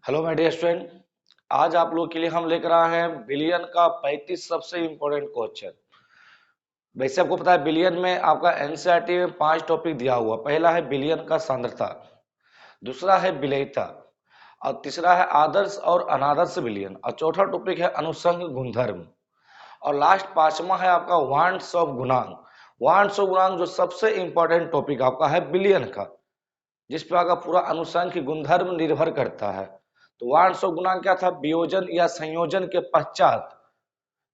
Hello my dear student. आज आप लोग के लिए हम लेकर आए हैं बिलियन का 35 सबसे इंपॉर्टेंट क्वेश्चन। वैसे आपको पता है बिलियन में आपका एनसीईआरटी में 5 टॉपिक दिया हुआ। पहला है बिलियन का सांद्रता, दूसरा है विलेयता, और तीसरा है आदर्श और अनादर्श बिलियन, और चौथा टॉपिक है अनुषंग गुणधर्म, और लास्ट पांचवा है आपका वांट्स ऑफ गुणांक। वांट्स ऑफ गुणांक जो सबसे इंपॉर्टेंट टॉपिक आपका है बिलियन का, जिस पर आपका पूरा अनुसंख्य गुणधर्म निर्भर करता है। तो वार्ष और गुणांक क्या था? वियोजन या संयोजन के पश्चात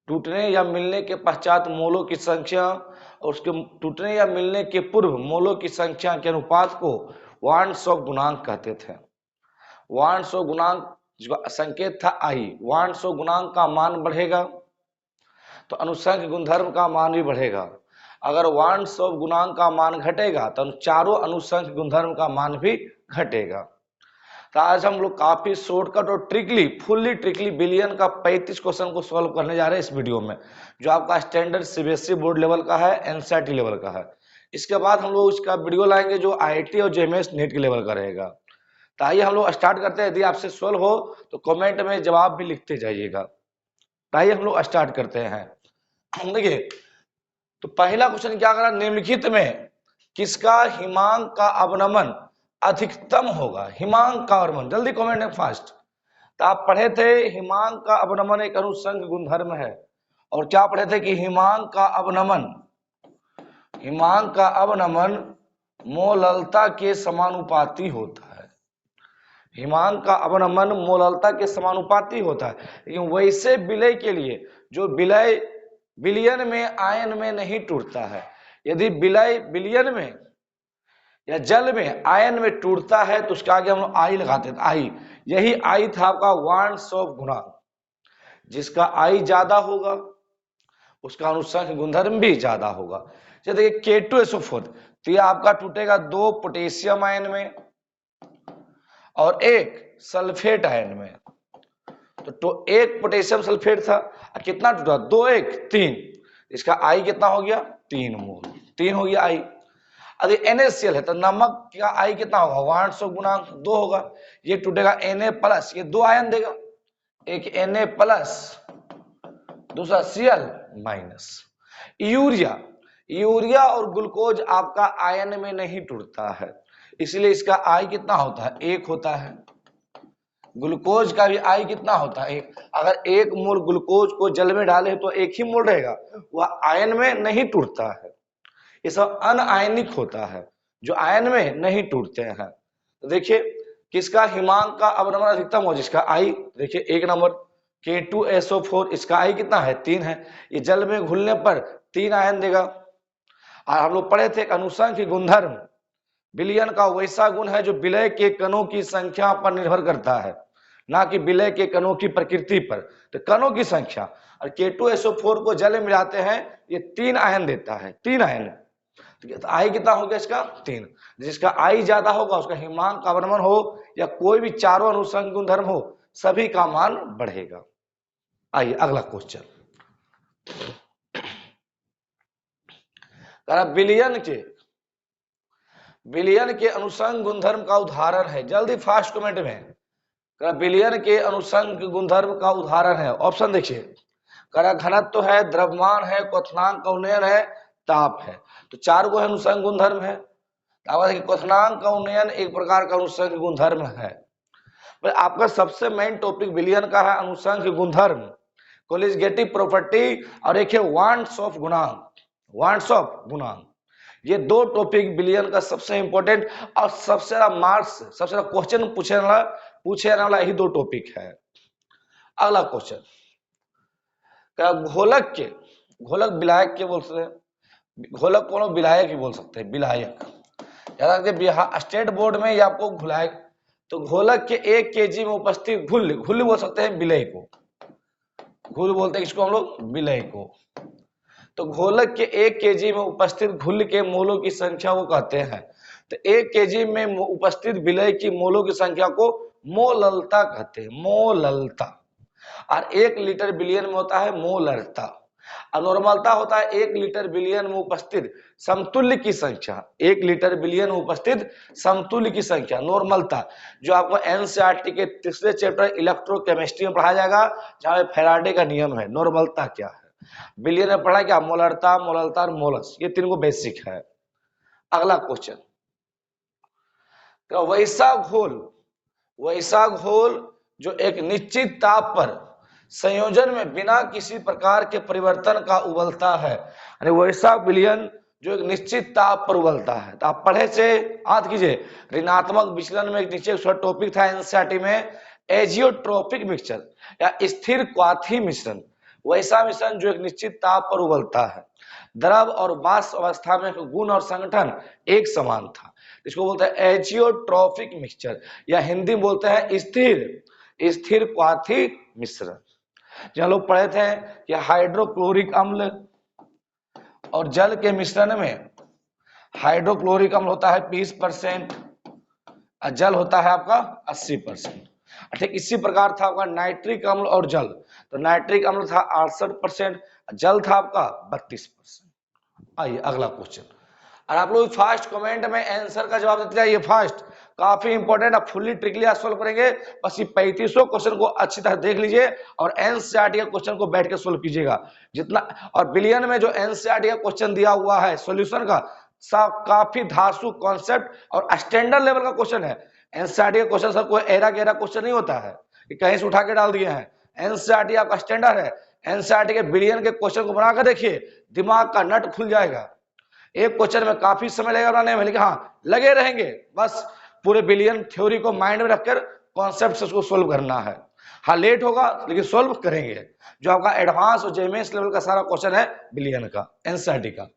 टूटने या मिलने के पश्चात मोलों की संख्या और उसके टूटने या मिलने के पूर्व मोलों की संख्या के अनुपात को वार्ष और गुणांक कहते थे। वार्ष और गुणांक जो संकेत था आई, वार्ष और गुणांक का मान बढ़ेगा तो अनुसंख्य गुणधर्म का मान भी बढ़ेगा। अगर वार्ष और गुणांक का मान घटेगा तो चारों अनुसंख्य गुणधर्म का मान भी घटेगा। तो आज हम लोग काफी शॉर्टकट और फुल्ली ट्रिकली बिलियन का 35 क्वेश्चन को सॉल्व करने जा रहे हैं इस वीडियो में, जो आपका स्टैंडर्ड सीबीएसई बोर्ड लेवल का है, एनसीईआरटी लेवल का है। इसके बाद हम लोग इसका वीडियो लाएंगे जो आईआईटी और जेएमएस नीट के लेवल का रहेगा। तो आइए हम लोग स्टार्ट करते हैं। यदि आपसे सॉल्व हो तो कमेंट में जवाब भी लिखते जाइएगा। तो आइए हम लोग स्टार्ट करते हैं। देखिए, तो पहला क्वेश्चन क्या करा, निम्नलिखित में किसका हिमांक का अवनमन अधिकतम होगा? हिमांक का अवनमन, जल्दी कमेंट में फास्ट। तो आप पढ़े थे हिमांक का अवनमन एक अनुसंग गुणधर्म है, और क्या पढ़े थे कि हिमांक का अवनमन मोललता के समानुपाती होता है। हिमांक का अवनमन मोललता के समानुपाती होता है, लेकिन वैसे विलय के लिए जो विलय विलियन में आयन में नहीं टूटता है, यदि विलय विलियन में या जल में आयन में टूटता है तो उसके आगे हम लोग आई लगाते थे। आई, यही आई था आपका वार्ष ऑफ गुणांक। जिसका आई ज्यादा होगा उसका अनुसंख्य गुणधर्म भी ज्यादा होगा। जैसे देखिए K2SO4, तो ये आपका टूटेगा 2 पोटेशियम आयन में और 1 सल्फेट आयन में। तो 1 पोटेशियम सल्फेट था, कितना टूटा? 2 1 3, इसका आई कितना हो गया? 3 मोल, 3 हो गया आई। अगर NaCl है तो नमक का आई कितना होगा? वार्ष ऑफ गुणांक 2 होगा। ये टूटेगा Na+, ये 2 आयन देगा, एक Na+, दूसरा Cl-। यूरिया और ग्लूकोज आपका आयन में नहीं टूटता है, इसलिए इसका आई कितना होता है? 1 होता है। ग्लूकोज का भी आई कितना होता है? 1। अगर 1 मोल ग्लूकोज को जल में डाले तो 1 ही मोल रहेगा, वह आयन में नहीं टूटता है। ये सब अनआयनिक होता है जो आयन में नहीं टूटते हैं। तो देखिए किसका हिमांक का अवनमन अधिकतम हो? जिसका आई, देखिए 1 नंबर K2SO4, इसका आई कितना है? 3 है। ये जल में घुलने पर 3 आयन देगा। और हम लोग पढ़े थे अनुसंख्य गुणधर्म विलयन का वैसा गुण है जो विलय के कणों की संख्या पर निर्भर करता है, ना कि विलय के कणों की प्रकृति पर। तो कणों की संख्या, और K2SO4 को जल में मिलाते हैं, ये 3 आयन देता है, 3 आयन। तो आई कितना हो गया इसका? 3। जिसका आई ज्यादा होगा उसका हिमांक का अवनमन हो या कोई भी चारों अनुसंग गुणधर्म हो, सभी का मान बढ़ेगा। आइए अगला क्वेश्चन। विलियन के अनुसंग गुणधर्म का उदाहरण है, जल्दी फास्ट कमेंट में। विलियन के अनुसंग गुणधर्म का उदाहरण है, ऑप्शन देखिए। घनत्व है, द्रव्यमान है, क्वथनांक का उन्नयन है, ताप है। तो 4 को अनुसंग गुणधर्म है। क्वथनांक का उन्नयन एक प्रकार का अनुसंग गुणधर्म है। आपका सबसे मेन टॉपिक विलियन का है अनुसंग गुणधर्म, कोलिगेटिव प्रॉपर्टी, और एक है वांट्स ऑफ गुणांक। ये 2 टॉपिक विलियन का सबसे इंपॉर्टेंट और सबसे ज्यादा मार्क्स, सबसे ज्यादा क्वेश्चन पूछे वाला यही 2 टॉपिक है। अगला क्वेश्चन, घोलक विलायक के बोल सकते हैं, घोलक को विलायक ही बोल सकते हैं, विलायक। याद रखिए स्टेट बोर्ड में ये आपको घुलायक, तो घोलक के 1 kg में उपस्थित घुल बोल सकते हैं विलय को, घुल बोलते हैं इसको हम लोग, विलय को। तो घोलक के 1 kg में उपस्थित घुल के मोलों की संख्या को कहते हैं। तो 1 kg में उपस्थित विलय की मोलों की संख्या को मोललता कहते हैं, मोललता। और 1 लीटर विलियन में होता है मोलरता। अब नॉर्मलता होता है 1 लीटर बिलियन में उपस्थित समतुल्य की संख्या, 1 लीटर बिलियन में उपस्थित समतुल्य की संख्या, नॉर्मलता, जो आपको एनसीईआरटी के तीसरे चैप्टर इलेक्ट्रोकेमिस्ट्री में पढ़ाया जाएगा, जहां फैराडे का नियम है। नॉर्मलता क्या है, बिलियन में पढ़ा क्या, मोलरता, मोललता और मोलस, ये तीन को बेसिक है। अगला क्वेश्चन, तो वैसा घोल जो एक निश्चित ताप पर संयोजन में बिना किसी प्रकार के परिवर्तन का उबलता है, यानी वैसा विलयन जो एक निश्चित ताप पर उबलता है। तो आप पढ़े से याद कीजिए, ऋणात्मक विचलन में एक नीचे उसका टॉपिक था एनसीईआरटी में, एजियोट्रोपिक मिक्सचर या स्थिर क्वाथी मिश्रण, वैसा मिश्रण जो एक निश्चित ताप पर उबलता है। द्रव और वाष्प अवस्था में गुण और संगठन एक समान था, इसको बोलते हैं एजियोट्रोपिक मिक्सचर, या हिंदी में बोलते हैं स्थिर क्वाथी मिश्रण। जहां लोग पढ़े थे कि हाइड्रोक्लोरिक अम्ल और जल के मिश्रण में हाइड्रोक्लोरिक अम्ल होता है 20% और जल होता है आपका 80%। ठीक इसी प्रकार था आपका नाइट्रिक अम्ल और जल, तो नाइट्रिक अम्ल था 68%, जल था आपका 32%। आइए अगला क्वेश्चन, और आप लोग फास्ट कमेंट में आंसर का जवाब देते जाइए, फास्ट, काफी इंपॉर्टेंट, आप फुल्ली ट्रिकली सोल्व करेंगे, बस ये 3500 क्वेश्चन को अच्छी तरह देख लीजिए और एनसीईआरटी के क्वेश्चन को बैठ के सोल्व कीजिएगा जितना। और बिलियन में जो एनसीईआरटी का क्वेश्चन दिया हुआ है सॉल्यूशन का, काफी धांसू कॉन्सेप्ट और स्टैंडर्ड लेवल का क्वेश्चन है। एनसीईआरटी का क्वेश्चन सर कोई एरा गेरा क्वेश्चन नहीं होता है कि कहीं से उठा के डाल दिए हैं, एनसीईआरटी आपका स्टैंडर्ड है। एनसीईआरटी के बिलियन के क्वेश्चन को बनाकर देखिए, दिमाग का नट खुल जाएगा। एक क्वेश्चन में काफी समय लगेगा बनाने में, लेकिन हाँ लगे रहेंगे, बस पूरे बिलियन थ्योरी को माइंड में रखकर कॉन्सेप्ट से उसको सोल्व करना है। हाँ लेट होगा लेकिन सोल्व करेंगे। जो आपका एडवांस और जेएमएस लेवल का सारा क्वेश्चन है बिलियन का, एनसीईआरटी का।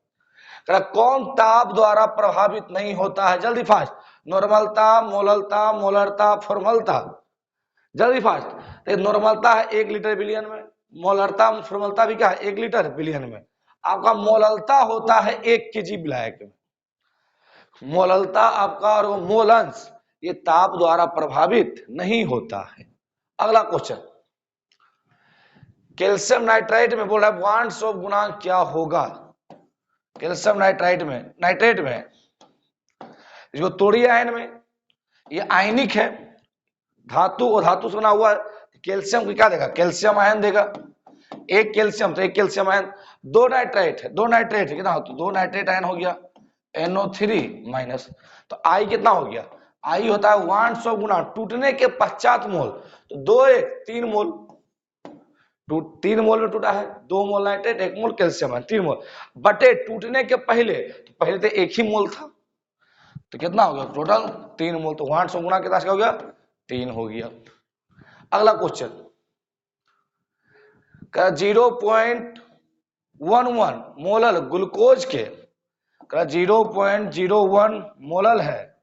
कौन ताप द्वारा प्रभावित नहीं होता है, जल्दी फास्ट, नॉर्मलता, मोललता, मोलरता, फॉर्मलता, जल्दी फास्ट। नॉर्मलता है 1 लीटर बिलियन में, मोलरता फॉर्मलता भी क्या है 1 लीटर बिलियन में। आपका मोललता होता है 1 केजी विलायक में, मोललता आपका, और मोलंस ये ताप द्वारा प्रभावित नहीं होता है। अगला क्वेश्चन, कैल्शियम नाइट्राइट में बोल रहा है बॉन्ड्स ऑफ गुणांक क्या होगा। कैल्शियम नाइट्राइट में इसको तोड़िए आयन में, ये आयनिक है, धातु और धातु से बना हुआ है। कैल्शियम को क्या देगा, कैल्शियम आयन देगा, एक कैल्शियम तो एक कैल्शियम आयन, दो नाइट्रेट है कितना हो, तो 2 नाइट्रेट आयन हो गया NO3 माइनस, तो आई कितना हो गया, आई होता है 100 गुना टूटने के पश्चात मोल, तो 2 1 3 मोल, 3 मोल में टूटा है, 2 मोल नाइट्रेट 1 मोल कैल्शियम आयन 3 मोल, बटे टूटने के पहले, तो पहले तो 1 ही मोल था, तो कितना हो गया टोटल 3 मोल, तो 100 गुना कितना हो गया 3 हो गया। अगला क्वेश्चन, 0.11 मोलल ग्लूकोज के, 0.01 मोलल है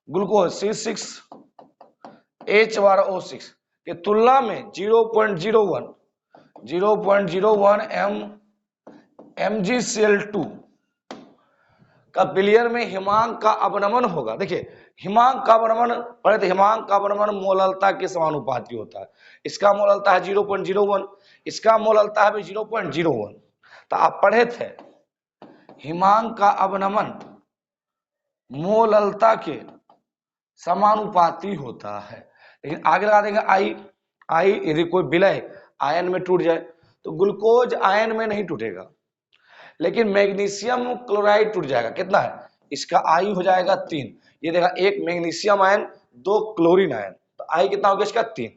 ग्लूकोज C6H12O6 के तुलना में 0.01 MgCl2 का बिलियन में हिमांक का अवनमन होगा। देखिए हिमांक का अवनमन पढ़े थे, हिमांक का अवनमन मोललता के समानुपाती होता है। इसका मोललता है 0.01, इसका मोललता है भी 0.01, तो आप पढ़े थे हिमांक का अवनमन मोललता के समानुपाती होता है। लेकिन आगे लगा देंगे आई यदि कोई विलय आयन में टूट जाए, तो ग्लूकोज आयन में नहीं टूटेगा, लेकिन मैग्नीशियम क्लोराइड टूट जाएगा, कितना है, इसका आई हो जाएगा 3, ये देखा 1 मैग्नीशियम आयन 2 क्लोरीन आयन, तो आई कितना हो गया इसका 3।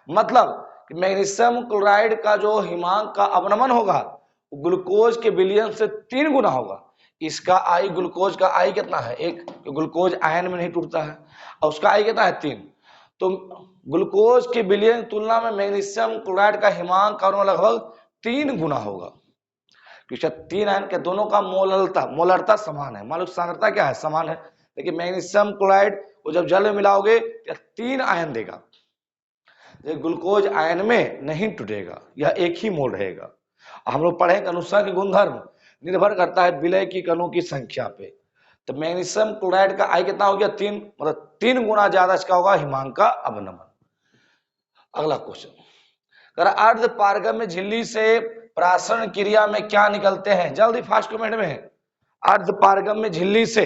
मतलब कि मैग्नीशियम क्लोराइड का जो हिमांक का अवनमन होगा ग्लूकोज के विलयन से 3 गुना होगा। इसका आई, ग्लूकोज का आई कितना है 1, तो ग्लूकोज आयन में नहीं टूटता है, और उसका आई कितना है 3, तो ग्लूकोज के विलयन की तुलना में मैग्नीशियम क्लोराइड का हिमांक का लगभग 3 गुना होगा, क्योंकि 3 आयन के दोनों का मोलरता समान है, मान लो सांद्रता क्या है समान है, लेकिन मैग्नीशियम क्लोराइड को जब जल में मिलाओगे तो 3 आयन देगा, ग्लूकोज आयन में नहीं टूटेगा, यह 1 ही मोल रहेगा। हम लोग पढ़े अनुसार की गुणधर्म निर्भर करता है विलय की कणों की संख्या पे, तो मैग्नीशियम क्लोराइड का आई कितना हो गया 3, मतलब 3 गुना ज्यादा इसका होगा हिमांक का अवनमन। अगला क्वेश्चन, अर्ध पारगम्य झिल्ली से प्राशन क्रिया में क्या निकलते हैं, जल्दी फास्ट कमेंट में। अर्धपारगम्य झिल्ली से,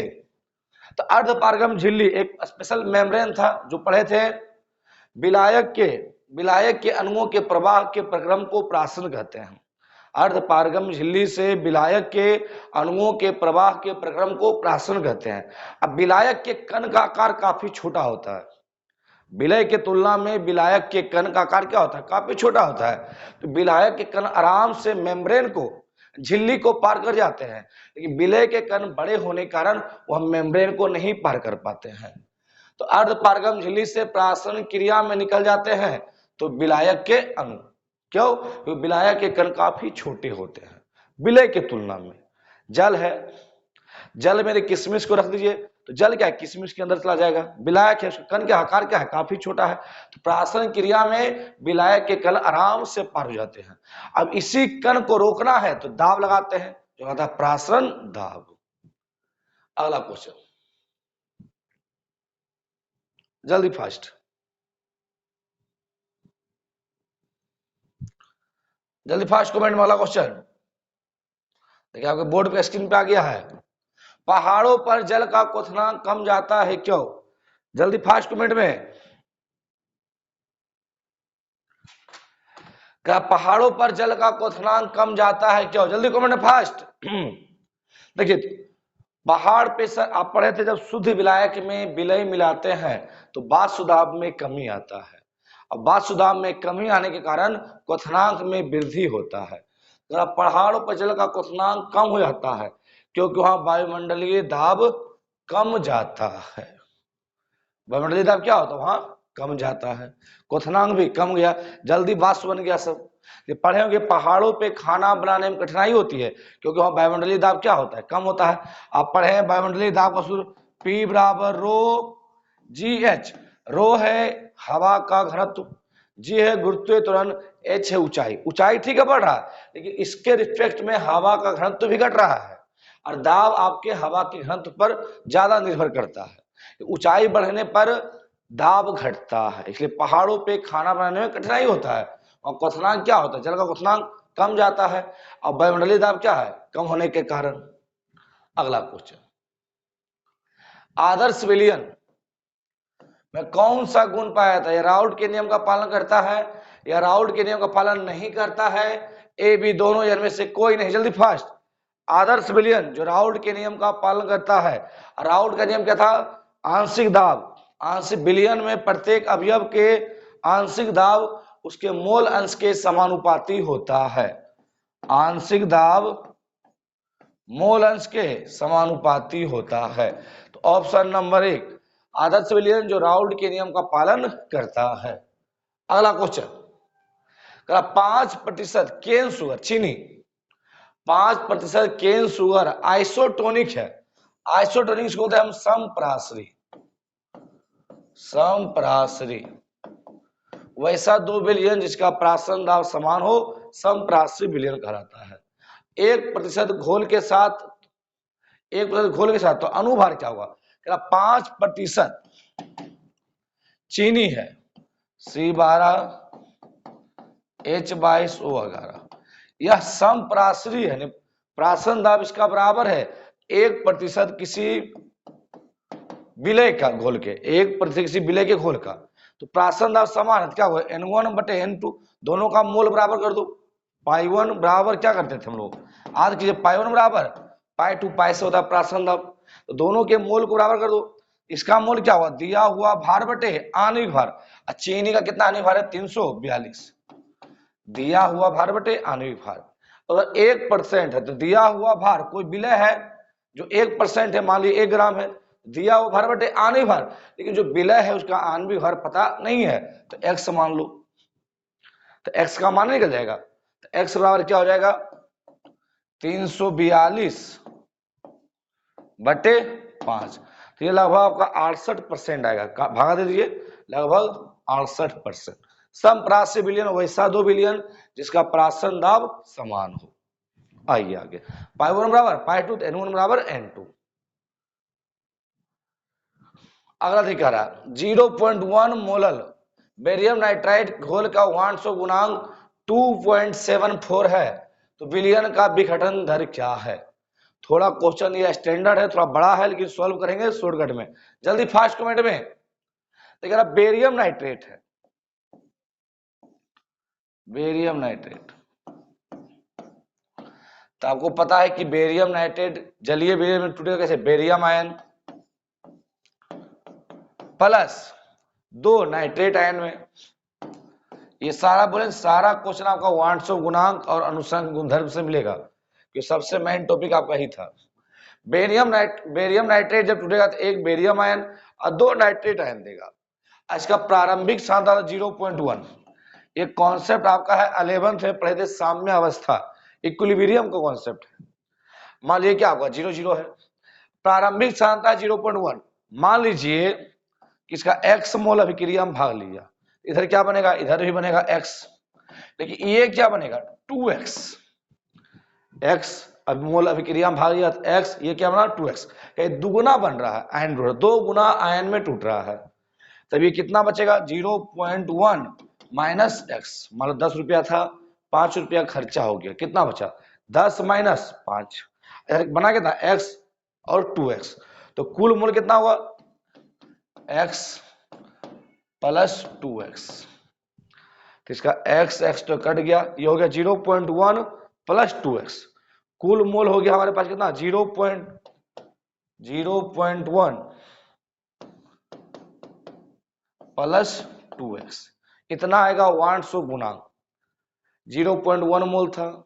तो अर्धपारगम्य झिल्ली एक स्पेशल मेम्ब्रेन था जो पढ़े थे। विलायक के अणुओं के प्रवाह के प्रक्रम को प्राशन कहते हैं। अर्धपारगम्य झिल्ली से विलायक के अणुओं के प्रवाह के प्रक्रम को प्राशन कहते हैं। अब विलायक के कण का आकार काफी छोटा होता है, विलय के तुलना में विलायक के कण का आकार क्या होता है, काफी छोटा होता है। तो विलायक के कण आराम से मेम्ब्रेन को, झिल्ली को पार कर जाते हैं, लेकिन विलय के कण बड़े होने के कारण वह मेम्ब्रेन को नहीं पार कर पाते हैं। तो अर्धपारगम्य झिल्ली से प्राशन क्रिया में निकल जाते हैं तो विलायक के अणु, क्यों, क्योंकि विलायक के कण काफी छोटे होते हैं विलय के तुलना में। जल है, जल में किशमिश को रख दीजिए तो जल क्या है, किशमिश के अंदर चला जाएगा। विलायक है, कण का आकार क्या है, काफी छोटा है। तो प्राशन क्रिया में विलायक के कण आराम से पार हो जाते हैं। अब इसी कण को रोकना है तो दाब लगाते हैं, जो कहता है प्राशन दाब। अगला क्वेश्चन, जल्दी फास्ट, जल्दी फास्ट कमेंट में अगला क्वेश्चन। देखिए आपके बोर्ड पे स्क्रीन पे आ गया है। पहाड़ों पर जल का क्वथनांक कम जाता है क्यों, जल्दी फास्ट कमेंट में। क्या पहाड़ों पर जल का क्वथनांक कम जाता है क्यों, जल्दी कमेंट फास्ट। देखिए पहाड़ पे सर आप पढ़े थे, जब शुद्ध विलायक में विलय मिलाते हैं तो बाष्प दाब में कमी आता है। अब बाष्प दाब में कमी आने के कारण क्वथनांक में वृद्धि होता है। अगर पहाड़ों पर जल का क्वथनांक कम हो जाता है क्योंकि वहां वायुमंडलीय दाब कम जाता है। वायुमंडलीय दाब क्या होता है, वहां कम जाता है, क्वथनांक भी कम गया, जल्दी बाष्प बन गया। सब ये पढ़े होंगे, पहाड़ों पे खाना बनाने में कठिनाई होती है क्योंकि वहां वायुमंडलीय दाब क्या होता है, कम होता है। आप पढ़े हैं वायुमंडलीय दाब का सूत्र P बराबर रो GH। रो है हवा का घनत्व, जी है गुरुत्वीय त्वरण, H है ऊंचाई। ऊंचाई ठीक है बढ़ रहा है, लेकिन इसके रिफ्लेक्ट में हवा का घनत्व भी घट रहा है और दाब आपके हवा के घनत्व पर ज्यादा निर्भर करता है। ऊंचाई बढ़ने पर दाब घटता है, इसलिए पहाड़ों पे खाना बनाने में कठिनाई होता है और क्वथनांक क्या होता है, जल का क्वथनांक कम जाता है। और वायुमंडलीय दाब क्या है, कम होने के कारण। अगला क्वेश्चन, आदर्श विलयन में कौन सा गुण पाया था, यह राउल्ट के नियम का पालन करता है या राउल्ट के नियम का पालन नहीं करता है, ए बी दोनों, इनमें से कोई नहीं। जल्दी फास्ट। आदर्श विलयन जो राउल्ट के नियम का पालन करता है, राउल्ट का नियम क्या था, आंशिक दाब, आंशिक विलयन में प्रत्येक अवयव के आंशिक दाब उसके मोल अंश के समानुपाती होता है। आंशिक दाब मोल अंश के समानुपाती होता है। तो ऑप्शन नंबर 1 आदर्श विलयन जो राउल्ट के नियम का पालन करता है। अगला क्वेश्चन, 5% केन शुगर, चीनी, 5% केन शुगर आइसोटोनिक है। आइसोटोनिक बोलते हैं हम समप्रासरी, समप्रासरी। वैसा दो विलयन जिसका प्राशन दाब समान हो समप्रासरी विलयन कहलाता है। 1% घोल के साथ, 1% घोल के साथ, तो अनुभार क्या होगा, 5% चीनी है, C12 H22O11, यह समप्रासरी है, प्राशन दाब इसका बराबर है 1% किसी विलय का घोल के, 1% किसी विलय के घोल का। तो प्राशन दाब समान है, क्या हुआ, N1/N2, दोनों का मोल बराबर कर दो। पाई1 बराबर क्या करते थे हम लोग, आज कीजिए पाई1 बराबर पाई2, पाई से होता है प्राशन दाब, तो दोनों के मोल को बराबर कर दो। इसका मोल क्या हुआ, दिया हुआ भार बटे आणविक भार। चीनी का कितना आणविक भार है, 342, दिया हुआ भार बटे आणविक भार। अगर 1% है तो दिया हुआ भार, कोई विलय है जो 1% है, मान लीजिए 1 ग्राम है, दिया हुआ भार बटे आणविक भार, लेकिन जो विलय है उसका आणविक भार पता नहीं है तो x मान लो, तो x का मान निकल जाएगा। तो x बराबर क्या हो जाएगा, 342 बटे 5, तो ये लगभग आपका 68% आएगा, भागा दे दीजिए, लगभग 68%। समप्रास्य विलयन वैसा दो विलयन जिसका प्राशन दाब समान हो। आइए आगे, पाई1 बराबर पाई2, N1 बराबर N2। अगला दिखा रहा 0.1 मोलल बेरियम नाइट्राइड घोल का वार्नशॉप गुणांक 2.74 है। तो विलयन का विघटन दर क्या है। थोड़ा क्वेश्चन ये स्टैंडर्ड है, थोड़ा बड़ा है, लेकिन सॉल्व करेंगे शॉर्टकट में। जल्दी फास्ट कमेंट में। देखिए बेरियम नाइट्रेट है, बेरियम नाइट्रेट। तो आपको पता है कि बेरियम नाइट्रेट जलीय विलयन में टूटेगा कैसे, barium ion plus 2 nitrate ion में। ये सारा बोले, सारा क्वेश्चन आपका वांटसो गुणांक और अनुसंग गुणधर्म से मिलेगा, कि सबसे मेन टॉपिक आपका ही था। बेरियम नाइट्रेट जब टूटेगा तो 1 बेरियम आयन और 2 नाइट्रेट आयन देगा। इसका प्रारंभिक सांद्रता 0.1। ये कॉन्सेप्ट आपका है 11th में पढ़े थे, साम्य अवस्था, इक्विलिब्रियम का कॉन्सेप्ट है। मान लीजिए कि आपका 0 है, प्रारंभिक सांद्रता 0.1। मान लीजिए कि इसका x मोल अभिक्रिया में भाग लिया, इधर क्या बनेगा, इधर भी बनेगा x, लेकिन ये क्या बनेगा 2x। x अब मोल अभिक्रिया में भाग लिया तो x, ये क्या बना 2x, दुगुना बन रहा है आयन, 2 गुना आयन में टूट रहा है। तब ये कितना बचेगा 0.1 माइनस एक्स। मान लो 10 रुपया था, 5 रुपया खर्चा हो गया, कितना बचा 10 माइनस 5, बना कितना x और 2x, तो कुल मूल कितना हुआ x प्लस 2x। तो इसका x तो कट गया, ये हो गया 0.1 प्लस 2x। कुल मोल हो गया हमारे पास कितना 0.1 प्लस 2x, इतना आएगा वांटसो गुणांक। 0.1 मोल था,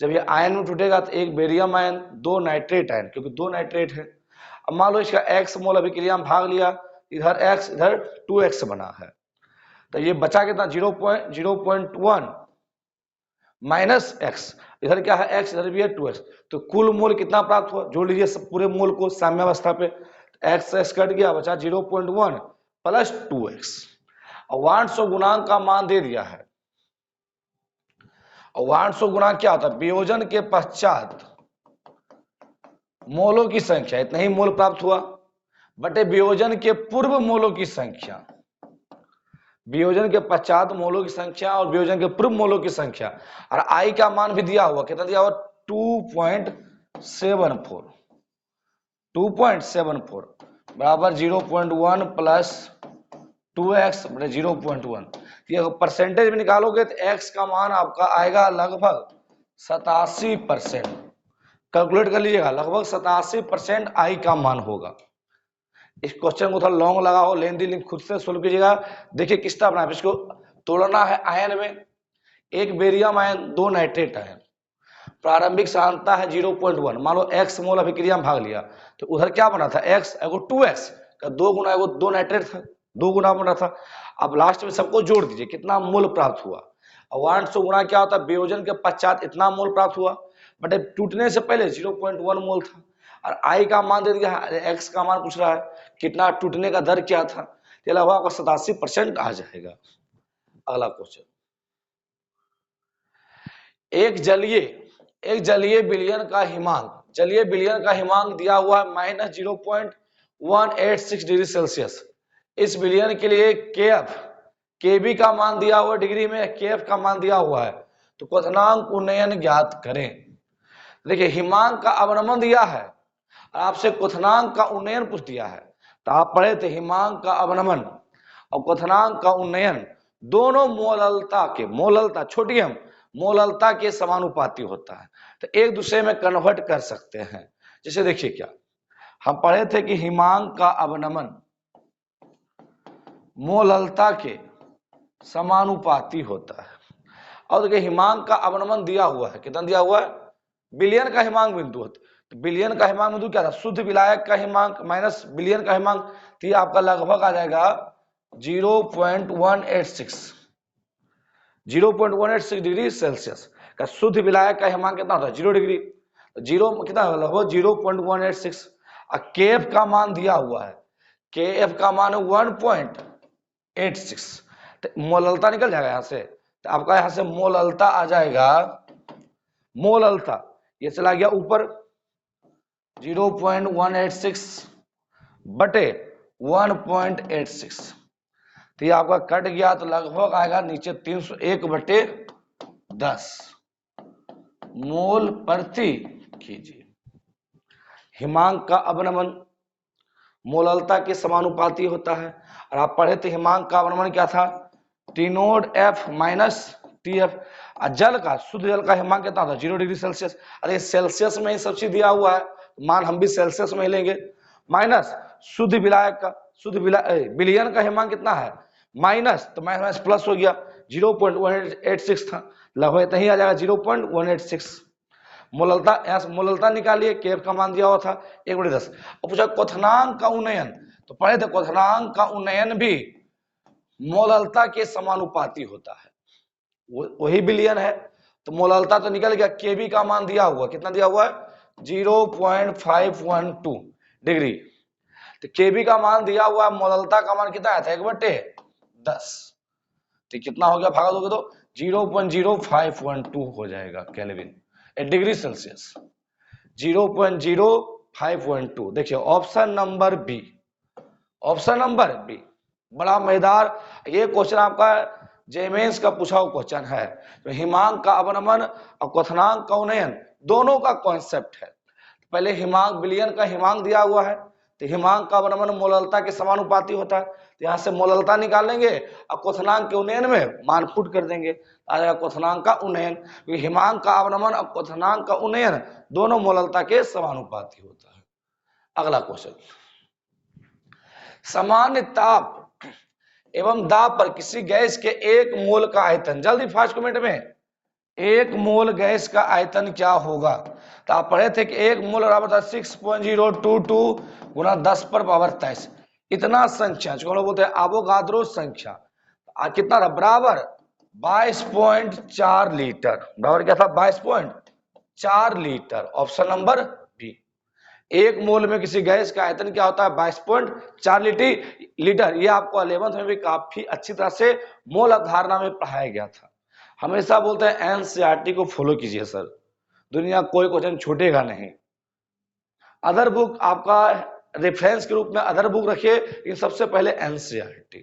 जब ये आयन में टूटेगा तो 1 बेरियम आयन 2 नाइट्रेट आयन, क्योंकि 2 नाइट्रेट है। अब मान लो इसका x मोल अभिक्रिया में भाग लिया, इधर x इधर 2x बना है, तो ये बचा कितना 0.1 माइनस x, इधर क्या है x, इधर भी है 2x, तो कुल मोल कितना प्राप्त हुआ, जोड़ लीजिए सब पूरे मोल को साम्यावस्था पे, x कट गया, बचा 0.1 प्लस 2x। और वांटसो गुणांक का मान दे दिया है। और वांटसो गुणांक क्या होता है, वियोजन के पश्चात मोलों की संख्या, इतना ही मोल प्राप्त हुआ, बटे वियोजन के पूर्व मोलों की संख्या, वियोजन के पश्चात मोलों की संख्या और वियोजन के पूर्व मोलों की संख्या। और आई का मान भी दिया हुआ, कितना दिया हुआ 2.74 बराबर 0.1 प्लस 2x बटे 0.1। ये परसेंटेज में निकालोगे तो x का मान आपका आएगा लगभग 87%। कैलकुलेट कर लीजिएगा, लगभग 87% आई का मान होगा। इस क्वेश्चन को थोड़ा लॉन्ग लगा हो, लेंदी लिंक खुद से सोल्व कीजिएगा। देखिए किस तरह बनाए, इसको तोड़ना है आयन में, 1 बेरियम आयन 2 नाइट्रेट आयन, प्रारंभिक सांद्रता है 0.1। मान लो x मोल अभिक्रिया में भाग लिया, तो उधर क्या बना था x एगो 2x का 2 गुना, एगो 2 नाइट्रेट था, 2 गुना बना था। अब लास्ट में सबको जोड़ दीजिए, कितना मोल प्राप्त हुआ। वांटसो गुणा क्या होता है, वियोजन के पश्चात इतना मोल प्राप्त हुआ, बट टूटने से पहले 0.1 मोल था। और आई का मान दे दिया, एक्स का मान पूछ रहा है, कितना टूटने का दर क्या था, लगभग आपका 87% आ जाएगा। अगला क्वेश्चन, एक जलीय विलयन का हिमांक, जलीय विलयन का हिमांक दिया हुआ है -0.186 डिग्री सेल्सियस। इस विलयन के लिए केबी का मान दिया हुआ डिग्री में, केएफ का मान दिया हुआ है, तो क्वथनांक उन्नयन ज्ञात करें। देखिए हिमांक का अवनमन दिया है, आपसे क्वथनांक का उन्नयन पूछ दिया है, तो आप पढ़े थे हिमांक का अवनमन और क्वथनांक का उन्नयन दोनों मोललता छोटी हम मोललता के समानुपाती होता है, तो एक दूसरे में कन्वर्ट कर सकते हैं। जैसे देखिए क्या हम पढ़े थे कि हिमांक का अवनमन मोललता के समानुपाती होता है। और देखिए हिमांक का अवनमन दिया हुआ है, कितना दिया हुआ है, विलयन का हिमांक बिंदु होता है, तो विलयन का हिमांक बिंदु क्या था, शुद्ध विलायक का हिमांक माइनस विलयन का हिमांक, तो ये आपका लगभग आ जाएगा 0.186 डिग्री सेल्सियस का। शुद्ध विलायक का हिमांक कितना होता है 0 डिग्री, जीरो कितना लगभग 0.186। केएफ का मान दिया हुआ है, केएफ का मान 1.86, तो मोललता निकल जाएगा यहाँ से, तो आपका यहाँ से मोललता आ जाएगा, मोललता ये चला गया ऊपर 0.186 बटे 1.86, तो ये आपका कट गया, तो लगभग आएगा नीचे 301/10 मोल प्रति केजी। हिमांक का अवनमन मोललता के समानुपाती होता है। और आप पढ़े थे हिमांक का अवनमन क्या था, T node F minus T F. जल का, शुद्ध जल का हिमांक कितना था, 0 डिग्री सेल्सियस। अरे सेल्सियस में ही सब चीज दिया हुआ है, मान हम भी सेल्सियस में ही लेंगे। माइनस शुद्ध विलायक का, शुद्ध विलयन का हिमांक कितना है, माइनस, तो माइनस प्लस हो गया, 0.186 था, लगभग यही आ जाएगा 0.186। मोललता, यहाँ से मोललता निकालिए, केफ का मान दिया हुआ था 1/10। और पूछा क्वथनांक का उन्नयन, तो पढ़े थे क्वथनांक का उन्नयन भी मोललता के समानुपाती होता है, वही विलयन है। तो मोललता तो निकल गया, केबी का मान दिया हुआ, कितना दिया हुआ है, 0.512 डिग्री। तो केबी का मान दिया हुआ, मोललता का मान कितना आया था, 1/10। तो कितना हो गया, भागा दोगे तो 0.0512 हो जाएगा केल्विन, डिग्री सेल्सियस 0.0512। देखिए option number B, option number B बड़ा मजेदार। ये क्वेश्चन आपका जेमेंस का पूछा हुआ क्वेश्चन है। तो हिमांक का अवनमन और क्वथनांक का उन्नयन दोनों का कॉन्सेप्ट है। पहले हिमांक, विलयन का हिमांक दिया हुआ है, तो हिमांक का अवनमन मोललता के समानुपाती होता है, तो यहाँ से मोललता निकाल लेंगे और क्वथनांक के उन्नयन में मान पुट कर देंगे, आ जाएगा क्वथनांक का उन्नयन। क्योंकि हिमांक का अवनमन और क्वथनांक का उन्नयन दोनों मोललता के समानुपाती होता है। अगला क्वेश्चन, सामान्य ताप एवं दाब पर किसी गैस के 1 मोल का आयतन, जल्दी फास्ट कमेंट में, 1 मोल गैस का आयतन क्या होगा। तो आप पढ़े थे कि 1 मोल बराबर था 6.022 गुना 10⁻23। इतना संख्या जो लोग बोलते हैं एवोगाद्रो संख्या, कितना था, बराबर 22.4 लीटर। बराबर क्या था, 22.4 लीटर। ऑप्शन नंबर बी, 1 मोल में किसी गैस का आयतन क्या होता है, 22.4 लीटर। ये आपको 11th में भी काफी अच्छी तरह से मोल अवधारणा में पढ़ाया गया था। हमेशा बोलते हैं एनसीईआरटी को फॉलो कीजिए सर, दुनिया कोई क्वेश्चन छूटेगा नहीं। अदर बुक आपका रेफरेंस के रूप में अदर बुक रखिए, लेकिन सबसे पहले एनसीईआरटी।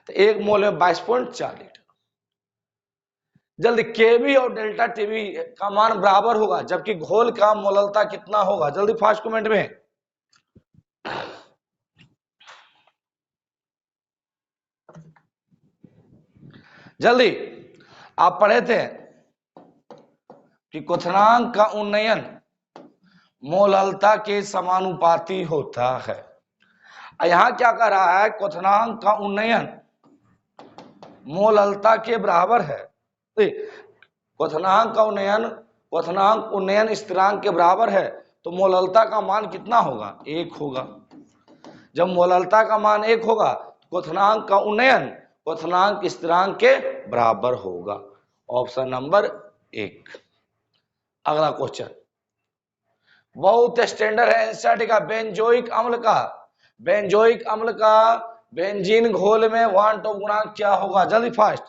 तो 1 मोल में 22.4 लीटर। जल्दी, केबी और डेल्टा टीबी का मान बराबर होगा, जबकि घोल का मोललता कितना होगा, जल्दी फास्ट कमेंट में। जल्दी, आप पढ़े थे कि क्वथनांक का उन्नयन मोललता के समानुपाती होता है। यहां क्या कर रहा है, क्वथनांक का उन्नयन मोललता के बराबर है। क्वथनांक का उन्नयन, क्वथनांक उन्नयन स्थिरांक के बराबर है, तो मोललता का मान कितना होगा, 1 होगा। जब मोललता का मान 1 होगा, क्वथनांक का उन्नयन क्वथनांक स्थिरांक के बराबर होगा। Option number 1। अगला क्वेश्चन बहुत स्टैंडर्ड है एनसीईआरटी का, बेंजोइक अम्ल का, बेंजोइक अम्ल का बेंजीन घोल में 1 गुणांक क्या होगा, जल्दी फास्ट।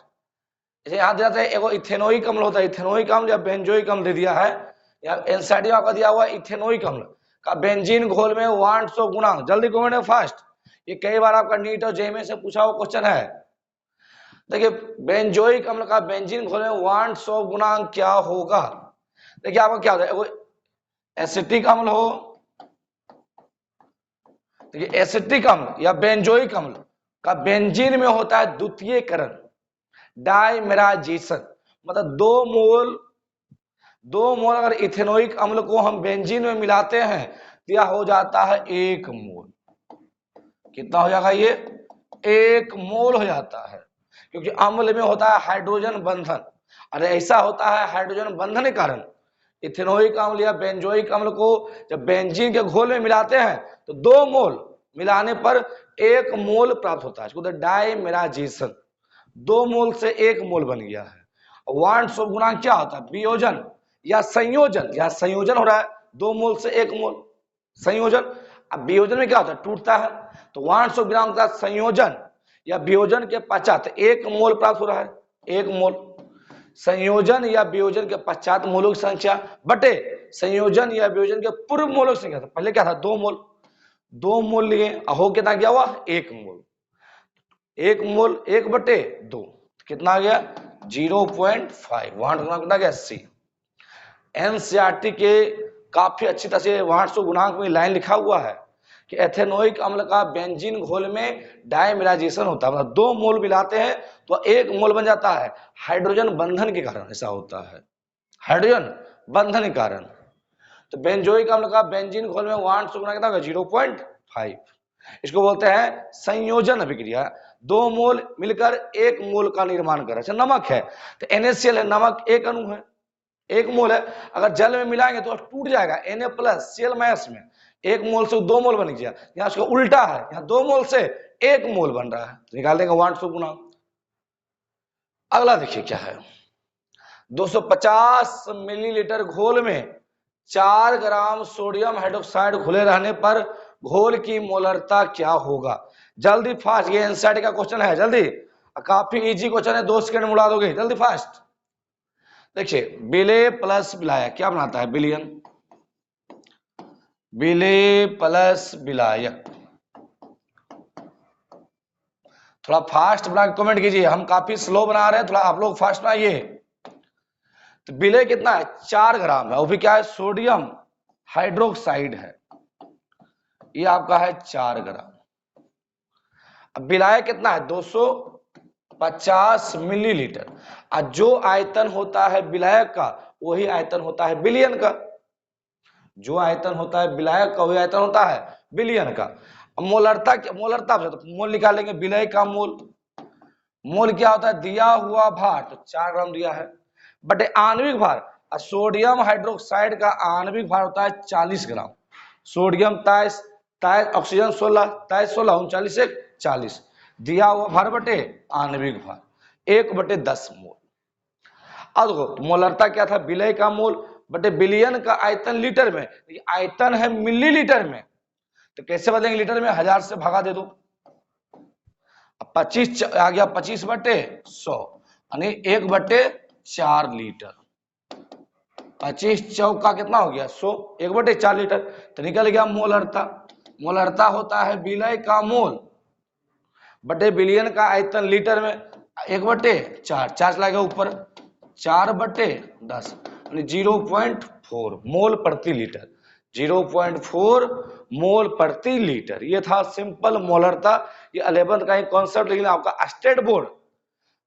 जैसे याद जाते हैं, एगो इथेनोइक अम्ल होता है, इथेनोइक अम्ल या बेंजोइक अम्ल दे दिया है, या एनसीईआरटी आपका दिया हुआ इथेनोइक अम्ल का बेंजीन घोल में 100 गुणांक, जल्दी कमेंट में फास्ट। ये कई बार आपका नीट और जेईई से पूछा हुआ क्वेश्चन है। देखिए बेंजोइक अम्ल का बेंजीन घोल में 100 गुणांक क्या होगा। देखिए आपका क्या होता है, एसिटिक अम्ल हो, देखिए एसिटिक अम्ल या बेंजोइक अम्ल का बेंजीन में होता है द्वितीयकरण, डाइमेराइजेशन, मतलब 2 मोल अगर इथेनोइक अम्ल को हम बेंजीन में मिलाते हैं तो यह हो जाता है 1 मोल। कितना हो जाएगा, ये 1 मोल हो जाता है, क्योंकि अम्ल में होता है हाइड्रोजन बंधन। अरे ऐसा होता है हाइड्रोजन बंधन के कारण इथेनोइक अम्ल या बेंजोइक अम्ल को जब बेंजीन के घोल में मिलाते हैं तो 2 मोल मिलाने पर 1 मोल प्राप्त होता है, इसको डाइमेराइजेशन। 2 मोल से 1 मोल बन गया है। 100 गुणांक क्या होता है, वियोजन या संयोजन, या संयोजन हो रहा है 2 मोल से 1 मोल संयोजन। अब वियोजन में क्या होता है, टूटता है, तो 100 गुणांक का संयोजन या वियोजन के पश्चात 1 मोल प्राप्त हो रहा है, 1 मोल। संयोजन या वियोजन के पश्चात मोलों की संख्या बटे संयोजन या वियोजन के पूर्व मोलों की संख्या। पहले क्या था, 2 मोल, 2 मोल लिए, हो कितना गया हुआ, 1 मोल। 1 मोल 1/2 कितना आ गया, 0.5, वहां कितना गया, सी। एनसीईआरटी के काफी अच्छी तरह से 800 गुणांक में लाइन लिखा हुआ है कि एथेनोइक अम्ल का बेंजीन घोल में डायमिलाइजेशन होता है, मतलब 2 मोल मिलाते हैं तो 1 मोल बन जाता है, हाइड्रोजन बंधन के कारण ऐसा होता है, हाइड्रोजन बंधन के कारण। तो बेंजोइक अम्ल का बेंजीन घोल में 800 गुना कितना होगा 0.5। इसको बोलते हैं संयोजन अभिक्रिया। 2 मोल मिलकर 1 मोल का निर्माण कर। अच्छा नमक है तो NaCl है, नमक एक अणु है, 1 मोल है, अगर जल में मिलाएंगे तो टूट जाएगा Na+Cl- में 1 मोल से 2 मोल बन गया। यहाँ उसका उल्टा है, यहाँ 2 मोल से 1 मोल बन रहा है, तो निकाल देंगे 800 गुना। अगला देखिए क्या है, 250 मिलीलीटर घोल में 4 ग्राम सोडियम हाइड्रोक्साइड घुले रहने पर घोल की मोलरता क्या होगा। जल्दी फास्ट, ये एनसीईआरटी का क्वेश्चन है, जल्दी, काफी इजी क्वेश्चन है, 2 सेकंड में उड़ा दोगे, जल्दी फास्ट। देखिए विलेय प्लस विलायक क्या बनाता है, विलयन, विलेय प्लस विलायक। थोड़ा फास्ट बना के कमेंट कीजिए, हम काफी स्लो बना रहे हैं, थोड़ा आप लोग फास्ट बनाइए। तो विलेय कितना है 4 ग्राम है, वो भी क्या है सोडियम हाइड्रोक्साइड है, ये आपका है 4 ग्राम। अब विलायक कितना है 250 मिलीलीटर, और जो आयतन होता है विलायक का वही आयतन होता है विलयन का, जो आयतन होता है विलायक का वही आयतन होता है विलयन का। अब मोलरता, मोलरता तो मोल निकालेंगे, विलय का मोल, मोल क्या होता है दिया हुआ भार, तो 4 ग्राम दिया है, बटे आणविक भार, सोडियम हाइड्रोक्साइड का आणविक भार होता है 40 ग्राम, सोडियम 23 ऑक्सीजन 16 23 16 39 1 40, दिया हुआ भार बटे आणविक भार 1/10 मोल। अब देखो मोलरता क्या था विलय का मोल बटे विलयन का आयतन लीटर में, आयतन है मिलीलीटर में, तो कैसे बदलेंगे लीटर में, 1000 से भागा दे दो, 25 आ गया 25/100 यानी 1/4 लीटर, 25 चौका कितना हो गया 100, 1/4 लीटर, तो निकल गया मोलरता। मोलरता होता है विलय का मोल बटे विलयन का आयतन लीटर में 1/4, 4 चला ऊपर 4/10 यानी 0.4 मोल प्रति लीटर, 0.4 मोल प्रति लीटर। ये था सिंपल मोलरता। ये 11th का ही कॉन्सेप्ट, लेकिन आपका स्टेट बोर्ड,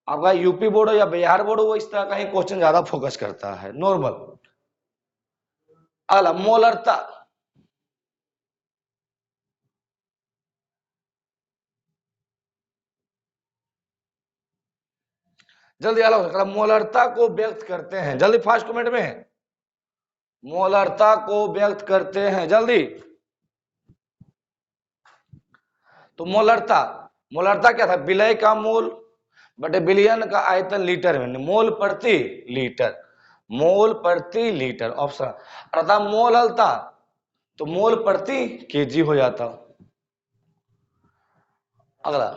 आपका यूपी बोर्ड हो या बिहार बोर्ड हो, वो इस तरह का ही क्वेश्चन ज्यादा फोकस करता है, नॉर्मल। अगला मोलरता, जल्दी अलग मोलरता को व्यक्त करते हैं, जल्दी फास्ट कमेंट में, मोलरता को व्यक्त करते हैं जल्दी। तो मोलरता, मोलरता क्या था विलय का मोल बटे विलयन का आयतन लीटर में, मोल प्रति लीटर, मोल प्रति लीटर ऑप्शन, अर्थात मोललता तो मोल प्रति केजी हो जाता। अगला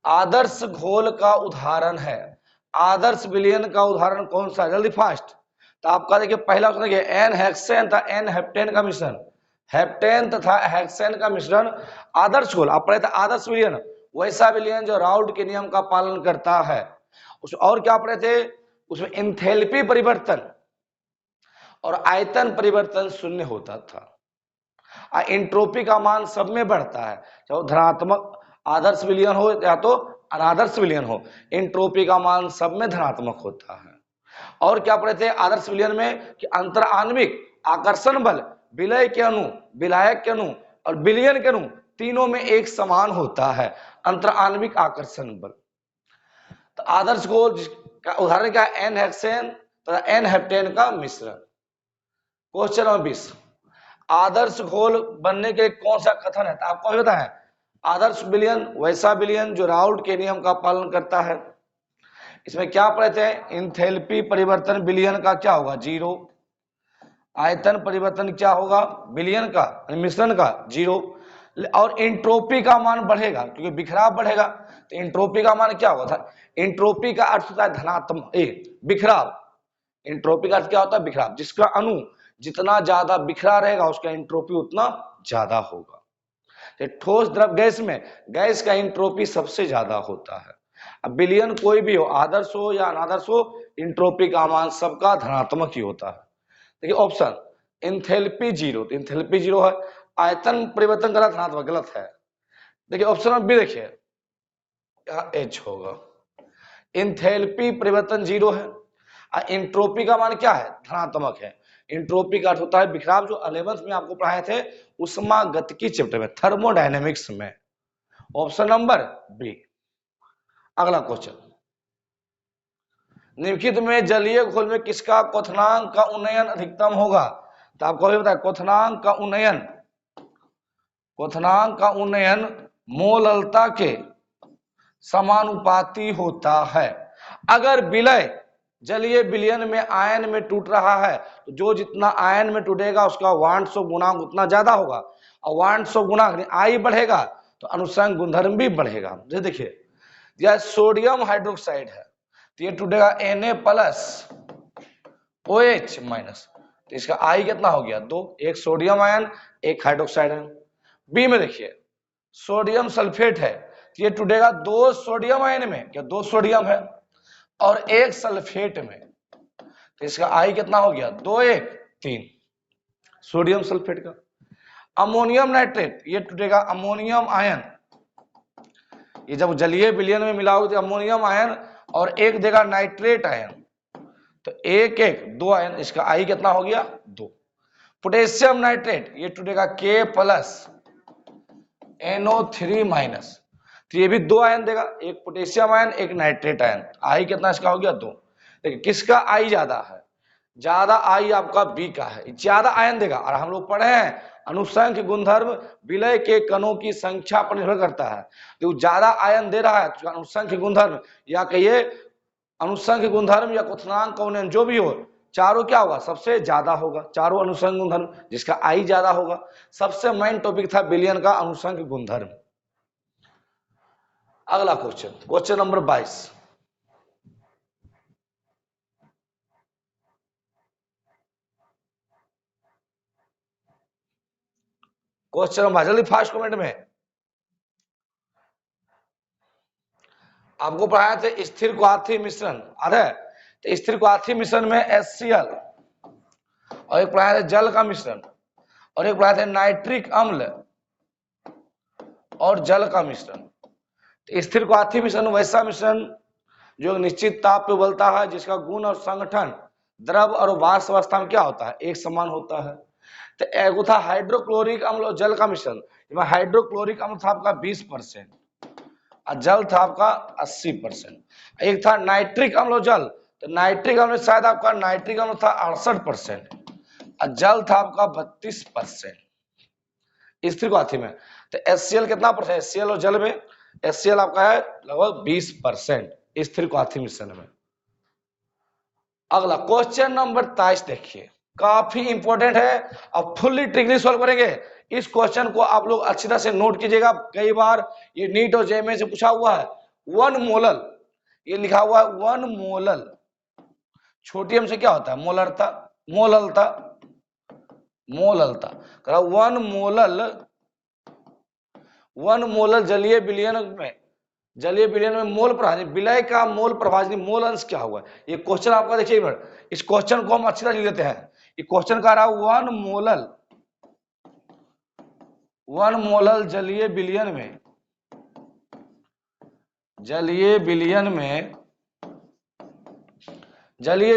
आदर्श घोल का उदाहरण है, आदर्श विलयन का उदाहरण कौन सा, जल्दी फास्ट। तो आपका देखिए पहला ऑप्शन देखिए एन हेक्सेन तथा एन हेप्टेन का मिश्रण, हेप्टेन तथा हेक्सेन का मिश्रण आदर्श घोल। आप पढ़े थे आदर्श विलयन, वैसा विलयन जो राउट के नियम का पालन करता है। उसमें और क्या पढ़े थे, उसमें एंथैल्पी परिवर्तन और आयतन परिवर्तन शून्य होता था, एंट्रोपी का मान सब में बढ़ता है, चाहे धनात्मक आदर्श विलयन हो या तो अनादर्श विलयन हो, एंट्रोपी का मान सब में धनात्मक होता है। और क्या पढ़े थे आदर्श विलयन में कि अंतर आणविक आकर्षण बल विलय के अणु, विलायक के अणु और विलयन के अणु तीनों में एक समान होता है, अंतर आणविक आकर्षण बल। तो आदर्श घोल का उदाहरण क्या है एन हेक्सेन तथा एन हेप्टेन का मिश्रण। क्वेश्चन नंबर 20, आदर्श घोल बनने के लिए कौन सा कथन है, तो आपको पता है आदर्श विलयन वैसा विलयन जो राउट के नियम का पालन करता है। इसमें क्या पढ़े थे एंथैल्पी परिवर्तन विलयन का क्या होगा 0, आयतन परिवर्तन क्या होगा विलयन का मिश्रण का 0, और एंट्रोपी का मान बढ़ेगा क्योंकि बिखराव बढ़ेगा, तो एंट्रोपी का मान क्या होगा था, एंट्रोपी का अर्थ होता है धनात्मक बिखराव, एंट्रोपी का अर्थ क्या होता है बिखराव, जिसका अणु जितना ज्यादा बिखरा रहेगा उसका एंट्रोपी उतना ज्यादा होगा। ठोस द्रव गैस में गैस का एंट्रोपी सबसे ज्यादा होता है। अब विलयन कोई भी हो आदर्श हो या अनादर्श हो, एंट्रोपी का मान सबका धनात्मक ही होता है। देखिए ऑप्शन इंथैल्पी जीरो, तो इंथैल्पी जीरो है, आयतन परिवर्तन गलत ना, तो गलत है। देखिए ऑप्शन नंबर बी देखिए, यहाँ एच होगा, इंथैल्पी परिवर्तन जीरो है, और इंट्रोपी का मान क्या है, धनात्मक है। इंट्रोपी का अर्थ होता है बिखराव, जो 11th में आपको पढ़ाए थे उष्मागतिकी चैप्टर में, थर्मोडायनेमिक्स में। Option number B. अगला क्वेश्चन, निम्नलिखित में जलीय घोल में किसका क्वथनांक का उन्नयन अधिकतम होगा? तो आपको अभी बताया क्वथनांक का उन्नयन मोललता के समानुपाती होता है। अगर विलय जलीय विलयन में आयन में टूट रहा है, तो जो जितना आयन में टूटेगा उसका वांटसो गुणांक उतना ज्यादा होगा, और वांटसो गुणांक आई बढ़ेगा तो अनुसंग गुणधर्म भी बढ़ेगा। ये देखिए, यह सोडियम हाइड्रोक्साइड है, तो ये टूटेगा Na+OH माइनस, तो इसका आई कितना हो गया 2, एक सोडियम आयन एक हाइड्रोक्साइड आयन। बी में देखिए सोडियम सल्फेट है, तो ये टूटेगा 2 सोडियम आयन में, क्या 2 सोडियम है और एक सल्फेट में, तो इसका आई कितना हो गया 2 1 3 सोडियम सल्फेट का। अमोनियम नाइट्रेट, ये टूटेगा अमोनियम आयन, ये जब जलीय विलयन में मिला होगा तो अमोनियम आयन और एक देगा नाइट्रेट आयन, तो एक एक 2 आयन, इसका आई कितना हो गया 2। पोटेशियम नाइट्रेट, ये टूटेगा K+NO3 माइनस, तो ये भी 2 आयन देगा, एक पोटेशियम आयन एक नाइट्रेट आयन, आई कितना इसका हो गया 2। देखिए किसका आई ज्यादा है, ज्यादा आई आपका बी का है, ज्यादा आयन देगा। और हम लोग पढ़े हैं अनुसंख्य गुणधर्म विलय के कणों की संख्या पर निर्भर करता है, तो ज्यादा आयन दे रहा है तो अनुसंख्य गुणधर्म या कहिए अनुसंख्य गुणधर्म या क्वथनांक का उन्नयन जो भी हो, चारों क्या होगा सबसे ज्यादा होगा, चारों अनुसंख्य गुणधर्म जिसका आई ज्यादा होगा। सबसे मेन टॉपिक था विलयन का अनुसंख्य गुणधर्म। अगला question, question number 22, question number, जल्दी फास्ट कमेंट में। आपको पढ़ाया थे स्थिर क्वाथी मिश्रण, अरे तो स्थिर क्वाथी मिश्रण में HCl, और एक पढ़ाया था जल का मिश्रण, और एक पढ़ाया था नाइट्रिक अम्ल और जल का मिश्रण। तो स्थिर क्वाथी मिश्रण वैसा मिश्रण जो निश्चित ताप पे उबलता है, जिसका गुण और संगठन द्रव और वाष्प अवस्था में क्या होता है एक समान होता है। तो एक था हाइड्रोक्लोरिक अम्ल और जल का मिश्रण, हाइड्रोक्लोरिक अम्ल था आपका 20% और जल था आपका 80%। एक था नाइट्रिक अम्ल और जल, तो नाइट्रिक अम्ल शायद आपका नाइट्रिक अम्ल था 68% और जल था आपका 32% स्थिर क्वाथी में। तो HCl कितना परसेंट, HCl और जल में HCl आपका है लगभग 20% स्थिर क्वाथी मिश्रण में। अगला क्वेश्चन नंबर 23 देखिए, काफी इंपॉर्टेंट है और फुल्ली ट्रिकली सॉल्व करेंगे। इस क्वेश्चन को आप लोग अच्छी तरह से नोट कीजिएगा, कई बार ये नीट और जेईई से पूछा हुआ है। 1 मोलल, ये लिखा हुआ है 1 मोलल, छोटी m से क्या होता है मोलरता, मोललता, मोललता, 1 मोलल जलीय विलयन में मोल प्रभाजनी, विलय का मोल प्रभाजनी मोल अंश क्या हुआ। ये क्वेश्चन आपका देखिए एक मिनट, इस क्वेश्चन को हम अच्छी तरह लिख लेते हैं। ये क्वेश्चन का रहा 1 मोलल जलीय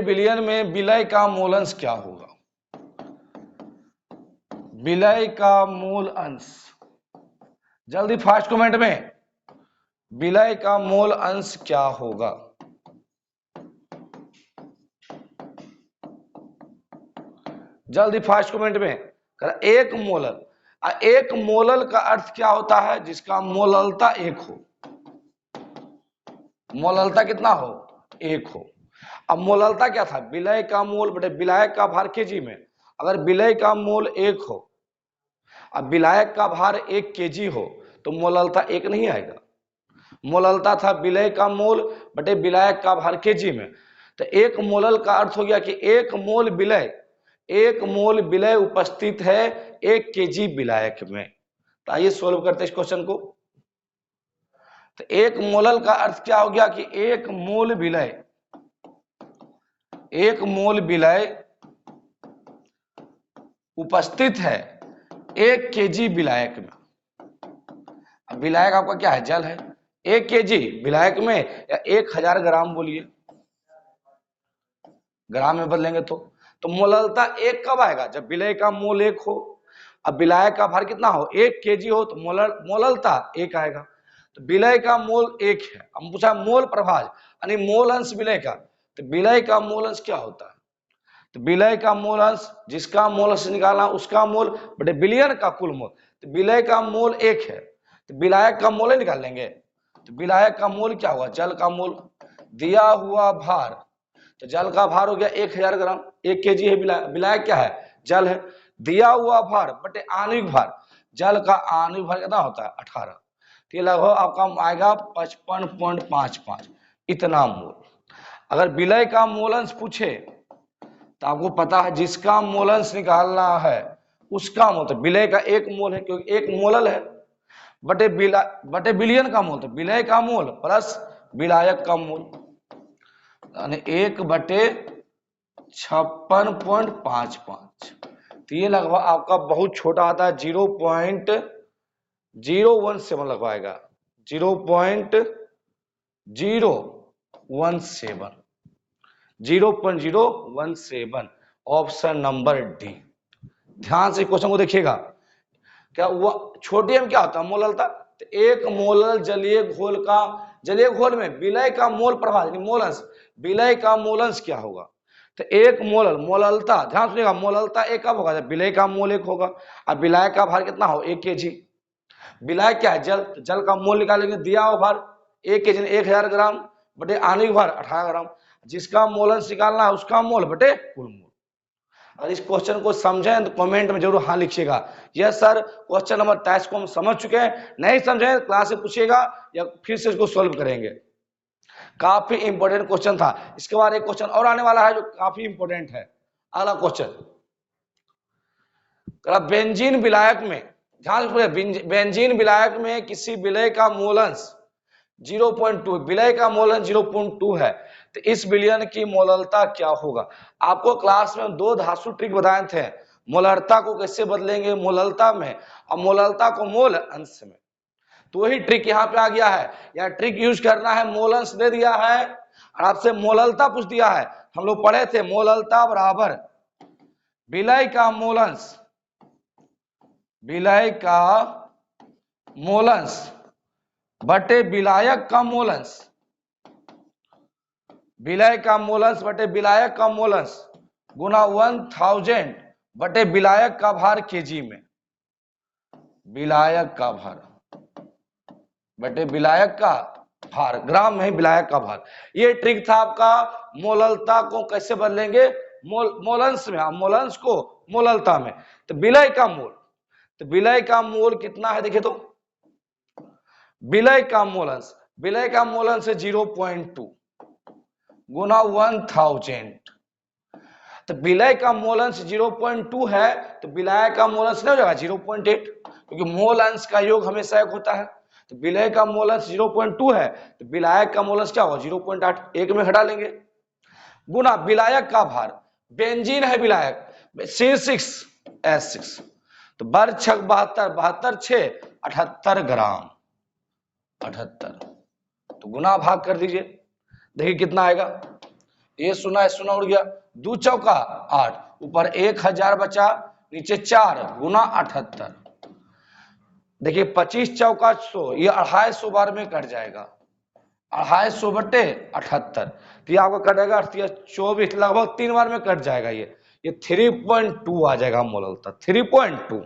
विलयन में विलय का मोल अंश क्या होगा, विलय का मोल अंश, जल्दी फास्ट कमेंट में, विलय का मोल अंश क्या होगा। जल्दी फास्ट कमेंट में, एक मोलल, एक मोलल का अर्थ क्या होता है जिसका मोललता 1 हो, मोललता कितना हो 1 हो। अब मोललता क्या था, विलय का मोल बटे विलायक का भार केजी में, अगर विलय का मोल 1 हो अब विलायक का भार 1 केजी हो तो मोललता 1 नहीं आएगा। मोललता था विलय का मोल बटे विलायक का भार केजी में, तो 1 मोलल का अर्थ हो गया कि 1 मोल विलय उपस्थित है 1 केजी विलायक में। तो आइए सोल्व करते हैं इस क्वेश्चन को। तो 1 मोलल का अर्थ क्या हो गया कि 1 मोल विलय उपस्थित है 1 केजी विलायक में। अब विलायक आपका क्या है? जल है। 1 केजी विलायक में या 1000 ग्राम, बोलिए ग्राम में बदलेंगे तो मोललता 1 कब आएगा? जब विलय का मोल 1 हो। अब विलायक का भार कितना हो? 1 केजी हो तो मोललता 1 आएगा। तो विलय का मोल 1 है। हम पूछा मोल प्रभाज यानी मोल अंश विलय का, तो विलय का मोल अंश क्या होता है? तो विलय का मोल अंश, जिसका मोल अंश निकालना उसका मोल बटे विलयन का कुल मोल। तो विलय का मोल 1 है तो विलायक का मोल निकाल लेंगे। तो विलायक का मोल क्या होगा? जल का मोल। दिया हुआ भार, तो जल का भार हो गया 1000 ग्राम, 1 केजी है। विलायक क्या है? जल है। दिया हुआ भार बटे आणविक भार, जल का आणविक भार कितना होता है? 18। तो ये लगभग आपका आएगा 55.55 इतना मोल। अगर विलय का मोलंश पूछे तो आपको पता है जिसका मोलंश निकालना है उसका मोल, तो विलय का 1 मोल है क्योंकि 1 मोलल है, बटे विलयन का मोल, तो विलय का मोल प्लस विलायक का मोल, यानी 1/56.55। तो ये लगभग आपका बहुत छोटा आता है, 0.017 लगवाएगा, 0.017 ऑप्शन नंबर डी। ध्यान से क्वेश्चन को देखिएगा। क्या हुआ? छोटी में क्या होता है? मोललता। तो 1 मोलल जलीय घोल का, जलीय घोल में विलय का मोल प्रभाव यानी मोलंश, विलय का मोलंश क्या होगा? तो 1 मोलल, मोललता ध्यान सुनिएगा, मोललता 1 कब होगा? जब विलय का मोल 1 होगा। अब विलायक का भार कितना हो? 1 केजी। विलायक क्या है? जल। तो जल का मोल निकालेंगे, दिया हुआ भार 1 केजी 1000 ग्राम बटे आणविक भार 18 ग्राम, जिसका मोलंश निकालना है उसका मोल बटे कुल मोल। और इस क्वेश्चन को समझें तो कमेंट में जरूर हाँ लिखिएगा, यस सर क्वेश्चन नंबर 23 को हम समझ चुके हैं। नहीं समझे क्लास से पूछिएगा या फिर से इसको सॉल्व करेंगे। काफी इंपॉर्टेंट क्वेश्चन था। इसके बाद एक क्वेश्चन और आने वाला है जो काफी इंपॉर्टेंट है। अगला क्वेश्चन, बेंजीन विलायक में, ध्यान से बेंजीन विलायक में किसी विलय का मोलंश 0.2, विलय का मोलंश 0.2 है, तो इस विलयन की मोललता क्या होगा? आपको क्लास में 2 धातु ट्रिक बताए थे, मोलरता को कैसे बदलेंगे मोललता में और मोललता को मोल अंश में। तो वही ट्रिक यहाँ पे आ गया है। यह ट्रिक यूज करना है, मोल अंश दे दिया है और आपसे मोललता पूछ दिया है। हम लोग पढ़े थे मोललता बराबर विलय का मोलंश, विलय का मोलंश बटे विलायक का मोलंश, विलय का मोलंश बटे विलायक का मोलंश गुना 1000 बटे विलायक का भार केजी में, विलायक का भार बटे विलायक का भार ग्राम में विलायक का भार। ये ट्रिक था आपका। मोललता को कैसे बदलेंगे? मोलंश में, मोलंश को मोललता में। तो विलय का मोल, तो विलय का मोल कितना है देखिए, तो विलय का मोलंश, विलय का मोलंश है 0.2 गुना 1000। तो विलय का मोलंश 0.2 है तो विलायक का मोलंश नहीं हो जाएगा 0.8, क्योंकि मोल अंश का योग हमेशा 1 होता है। तो विलय का मोलंश 0.2 है तो विलायक का मोलंश क्या होगा? 0.8, 1 में घटा लेंगे, गुना विलायक का भार, बेंजीन है विलायक C6H6, तो बर 6 72, 72 6 78 ग्राम, 78, तो गुना भाग कर दीजिए, देखिए कितना आएगा। ये सुना उड़ गया, 2 चौका 8, ऊपर 1000 बचा, नीचे 4 गुना 78, देखिए 25 चौका 100, ये 250 बार में कट जाएगा, 250 बटे 78, तो ये आपको कटेगा 24, लगभग 3 बार में कट जाएगा। ये 3.2 आ जाएगा मोललता, 3.2।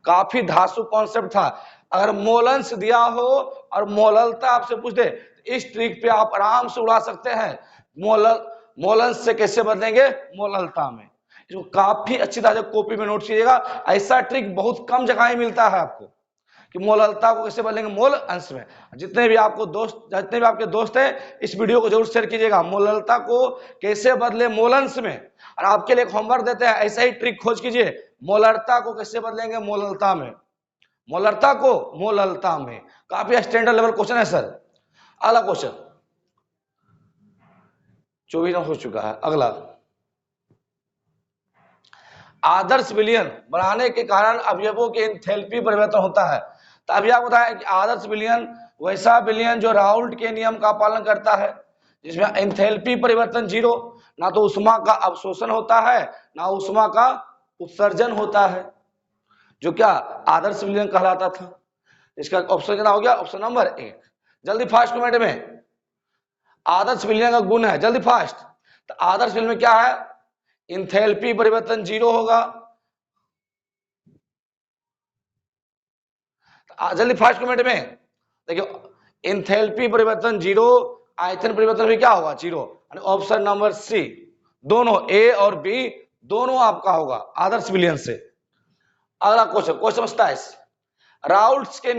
काफी धांसू कॉन्सेप्ट था। अगर मोलंश दिया हो और मोललता आपसे पूछ दे, इस ट्रिक पे आप आराम से उड़ा सकते हैं। मोलंश से कैसे बदलेंगे मोललता में, इसको काफी अच्छी तरह से कॉपी में नोट कीजिएगा। ऐसा ट्रिक बहुत कम जगह मिलता है आपको कि मोललता को कैसे बदलेंगे मोल अंश में। जितने भी आपके दोस्त हैं इस वीडियो को जरूर शेयर कीजिएगा, मोललता को कैसे बदले मोल अंश में। और आपके लिए होमवर्क देते हैं, ऐसा ही ट्रिक खोज कीजिए, मोलरता को कैसे बदलेंगे मोललता में, मोलरता को मोललता में। काफी स्टैंडर्ड लेवल क्वेश्चन है सर। अगला क्वेश्चन 24 हो चुका है। अगला आदर्श विलयन बनाने के कारण अवयवों के एंथैल्पी परिवर्तन होता है। तो अभी आपको बताया कि आदर्श विलयन वैसा विलयन जो राउल्ट के नियम का पालन करता है, जिसमें एंथैल्पी परिवर्तन 0, ना तो उष्मा का अवशोषण होता है ना उष्मा का उत्सर्जन होता है, जो क्या आदर्श विलयन कहलाता था। इसका ऑप्शन कितना हो गया? Option number 1। जल्दी फास्ट कमेंट में आदर्श विलयन का गुण है, जल्दी फास्ट। तो आदर्श विलयन में क्या है? एंथैल्पी परिवर्तन 0 होगा। जल्दी फास्ट कमेंट में देखिए, एंथैल्पी परिवर्तन 0, आयतन परिवर्तन भी क्या होगा? 0। ऑप्शन नंबर सी, दोनों ए और बी दोनों आपका होगा आदर्श विलयन से। अगला क्वेश्चन, क्वेश्चन 27, राउल्ट्स के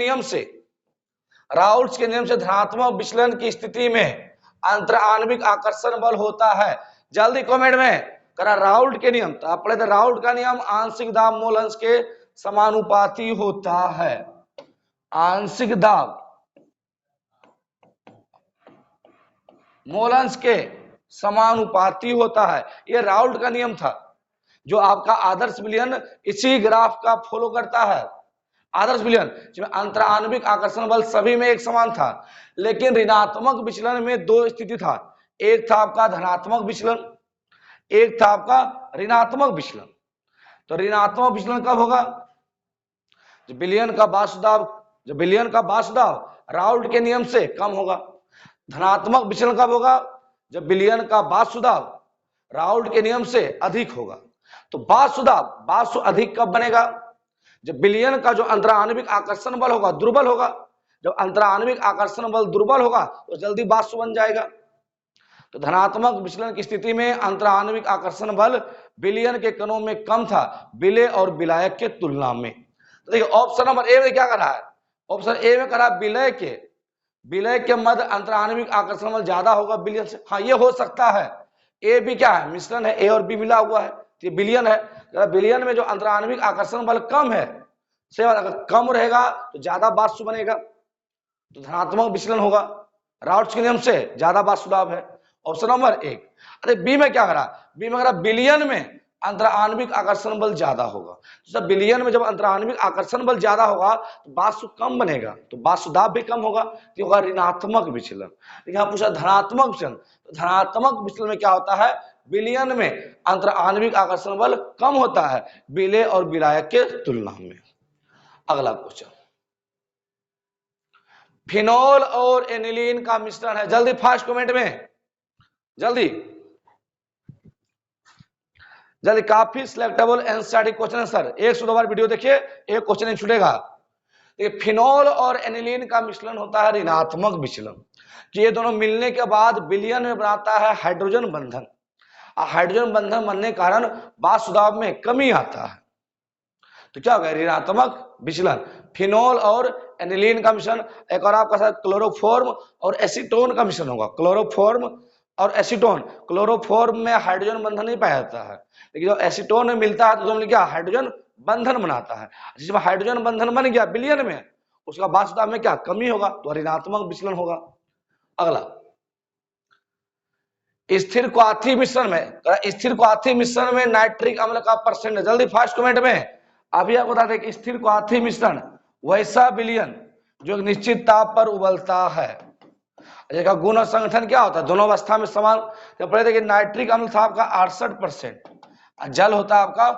नियम से धनात्मक विचलन की स्थिति में अंतराण्विक आकर्षण बल होता है। जल्दी कमेंट में करा राउल्ट के नियम। तो आप पढ़े थे राउल्ट का नियम आंशिक दाब मोल अंश के समानुपाती होता है। आंशिक दाब मोल अंश के समानुपाती होता है, यह राउल्ट का नियम था, जो आपका आदर्श विलयन इसी ग्राफ का फॉलो करता है। आदर्श विलयन जिसमें अंतराण्विक आकर्षण बल सभी में एक समान था, लेकिन ऋणात्मक विचलन में 2 स्थिति था। एक था आपका धनात्मक विचलन, एक था आपका ऋणात्मक विचलन। तो ऋणात्मक विचलन कब होगा? जब विलयन का वासुदाब राउल्ट के नियम से कम होगा। धनात्मक विचलन कब होगा? जब विलयन का वासुदाब राउल्ट के नियम से अधिक होगा। तो वासु अधिक कब बनेगा? जब विलयन का जो अंतराण्विक आकर्षण बल होगा दुर्बल होगा। जब अंतराण्विक आकर्षण बल दुर्बल होगा तो जल्दी वासु बन जाएगा। तो धनात्मक विचलन की स्थिति में अंतराण्विक आकर्षण बल विलयन के कणों में कम था, विलेय और विलायक के तुलना में। तो देखिए ऑप्शन नंबर ए में क्या कर रहा है? ऑप्शन ए में कर रहा है विलय के मध्य अंतराण्विक आकर्षण बल ज्यादा होगा विलयन से। हाँ, ये हो सकता है। ए भी क्या है? मिश्रण है, ए और बी मिला हुआ है, तो ये विलयन है। विलयन में जो अंतराण्विक आकर्षण बल कम है, से अगर कम रहेगा तो ज्यादा वाष्प बनेगा, तो धनात्मक विचलन होगा। राउल्ट्स के नियम से ज्यादा वासुदाब है। Option number 1। अरे बी में क्या करा? बी में करा विलयन में अंतराण्विक आकर्षण बल ज्यादा होगा। जब विलयन में जब अंतराण्विक आकर्षण बल ज्यादा होगा तो वाष्प कम बनेगा, तो वासुदाब भी कम होगा, तो होगा ऋणात्मक विचलन। यहाँ पूछा धनात्मक विचलन, तो धनात्मक विचलन में क्या होता है? विलयन में अंतराण्विक आकर्षण बल कम होता है विलेय और विलायक के तुलना में। अगला क्वेश्चन, फिनोल और एनिलीन का मिश्रण है। जल्दी फास्ट कमेंट में, जल्दी काफी सिलेक्टेबल एनसीईआरटी क्वेश्चन है सर, 102 बार वीडियो देखिए, एक क्वेश्चन नहीं छूटेगा। फिनोल और एनिलीन का मिश्रण होता है ऋणात्मक विचलन, कि ये दोनों मिलने के बाद विलयन में बनाता है हाइड्रोजन बंधन। हाइड्रोजन बंधन बनने के कारण वासुदाब में कमी आता है, तो क्या होगा? ऋणात्मक विचलन। फिनोल और एनिलीन का मिश्रण। एक और आपका क्लोरोफॉर्म और एसीटोन का मिश्रण होगा। क्लोरोफॉर्म और एसीटोन, क्लोरोफॉर्म में हाइड्रोजन बंधन नहीं पाया जाता है, लेकिन जब एसीटोन में मिलता है तो क्या हाइड्रोजन बंधन बनाता है। जिसमें हाइड्रोजन बंधन बन गया विलयन में, उसका वासुदाब में क्या कमी होगा? तो ऋणात्मक विचलन होगा। अगला, स्थिर क्वाथी मिश्रण में नाइट्रिक अम्ल का परसेंट। जल्दी फास्ट कमेंट में। अभी आपको बता दें कि स्थिर क्वाथी मिश्रण वैसा विलयन जो निश्चित ताप पर उबलता है, इसका गुण और संगठन क्या होता है? दोनों अवस्था में समान। तो पढ़े थे कि नाइट्रिक अम्ल था आपका 68%, जल होता है आपका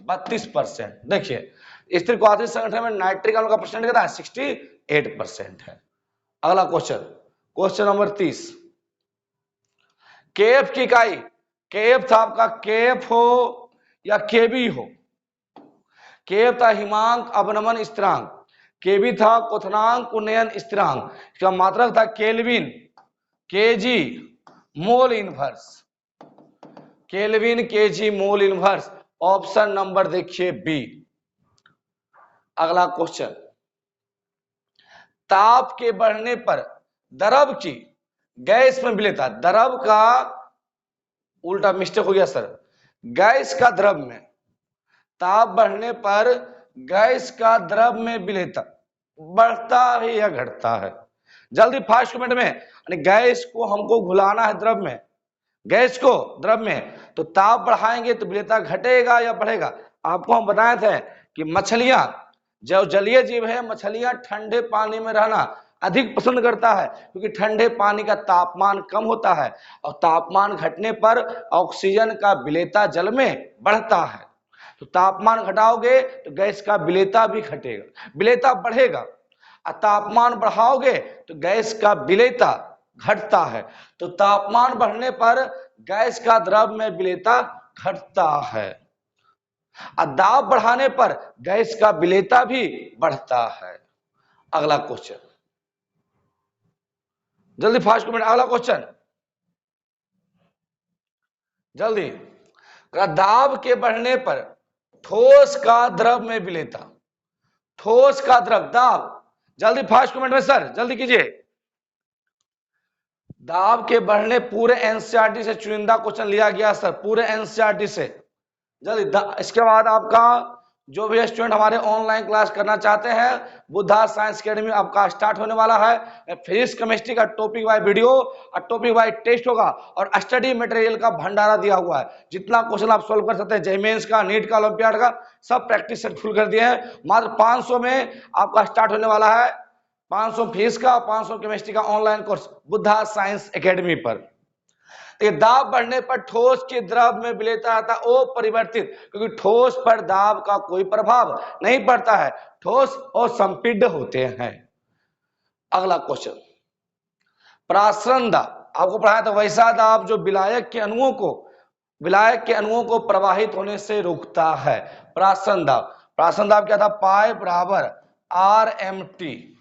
32%। देखिए स्थिर क्वाथी संगठन में नाइट्रिक अम्ल का परसेंट कितना है? 68% है। अगला क्वेश्चन, क्वेश्चन नंबर 30, केएफ की इकाई, केएफ था आपका, केएफ हो या केबी हो। केएफ था हिमांक अवनमन स्थिरांक, केबी था क्वथनांक उन्नयन स्थिरांक, इसका मात्रक था kelvin, KG, mole inverse. Kelvin, KG, mole inverse. Option number देखिए बी। अगला क्वेश्चन, ताप के बढ़ने पर द्रव की गैस में विलेयता। द्रव का उल्टा मिस्टेक हो गया सर, गैस का द्रव में, ताप बढ़ने पर गैस का द्रव में विलेयता बढ़ता है या घटता है? जल्दी फास्ट कमेंट में। गैस को हमको घुलाना है द्रव में, गैस को द्रव में, तो ताप बढ़ाएंगे तो विलेयता घटेगा या बढ़ेगा? आपको हम बताए थे कि मछलियां, जो जलीय जीव है, मछलियां ठंडे पानी में रहना अधिक पसंद करता है, क्योंकि ठंडे पानी का तापमान कम होता है और तापमान घटने पर ऑक्सीजन का विलेयता जल में बढ़ता है। तो तापमान घटाओगे तो गैस का विलेयता भी घटेगा, विलेयता बढ़ेगा, और तापमान बढ़ाओगे तो गैस का विलेयता घटता है। तो तापमान बढ़ने पर गैस का द्रव में विलेयता घटता है, और दाब बढ़ाने पर गैस का विलेयता भी बढ़ता है। अगला क्वेश्चन, जल्दी फास्ट कमेंट, अगला क्वेश्चन जल्दी। दाब के बढ़ने पर ठोस का द्रव में विलेयता, ठोस का द्रव, दाब, जल्दी फास्ट कमेंट में सर जल्दी कीजिए। दाब के बढ़ने, पूरे एनसीईआरटी से चुनिंदा क्वेश्चन लिया गया सर, पूरे एनसीईआरटी से, जल्दी। इसके बाद आपका जो भी स्टूडेंट हमारे ऑनलाइन क्लास करना चाहते हैं, बुद्धा साइंस एकेडमी आपका स्टार्ट होने वाला है। फिजिक्स केमिस्ट्री का टॉपिक वाइज वीडियो और टॉपिक वाइज टेस्ट होगा, और स्टडी मटेरियल का भंडारा दिया हुआ है। जितना क्वेश्चन आप सोल्व कर सकते हैं, जेमेंस का, नीट का, ओलंपियाड का, सब प्रैक्टिस सेट फुल कर दिए हैं। मात्र 500 में आपका स्टार्ट होने वाला है, 500 फीस का, 500 केमिस्ट्री का online course Buddha science academy पर। दाब बढ़ने पर ठोस के द्रव में विलेयता आता अपरिवर्तित, क्योंकि ठोस पर दाब का कोई प्रभाव नहीं पड़ता है, ठोस और संपीड्य होते हैं। अगला क्वेश्चन, प्रासरण दाब, आपको पढ़ाया था वैसा दाब जो विलायक के अणुओं को प्रवाहित होने से रोकता है। प्रासरण दाब, प्रासरण दाब क्या था, पाई बराबर आर एम टी,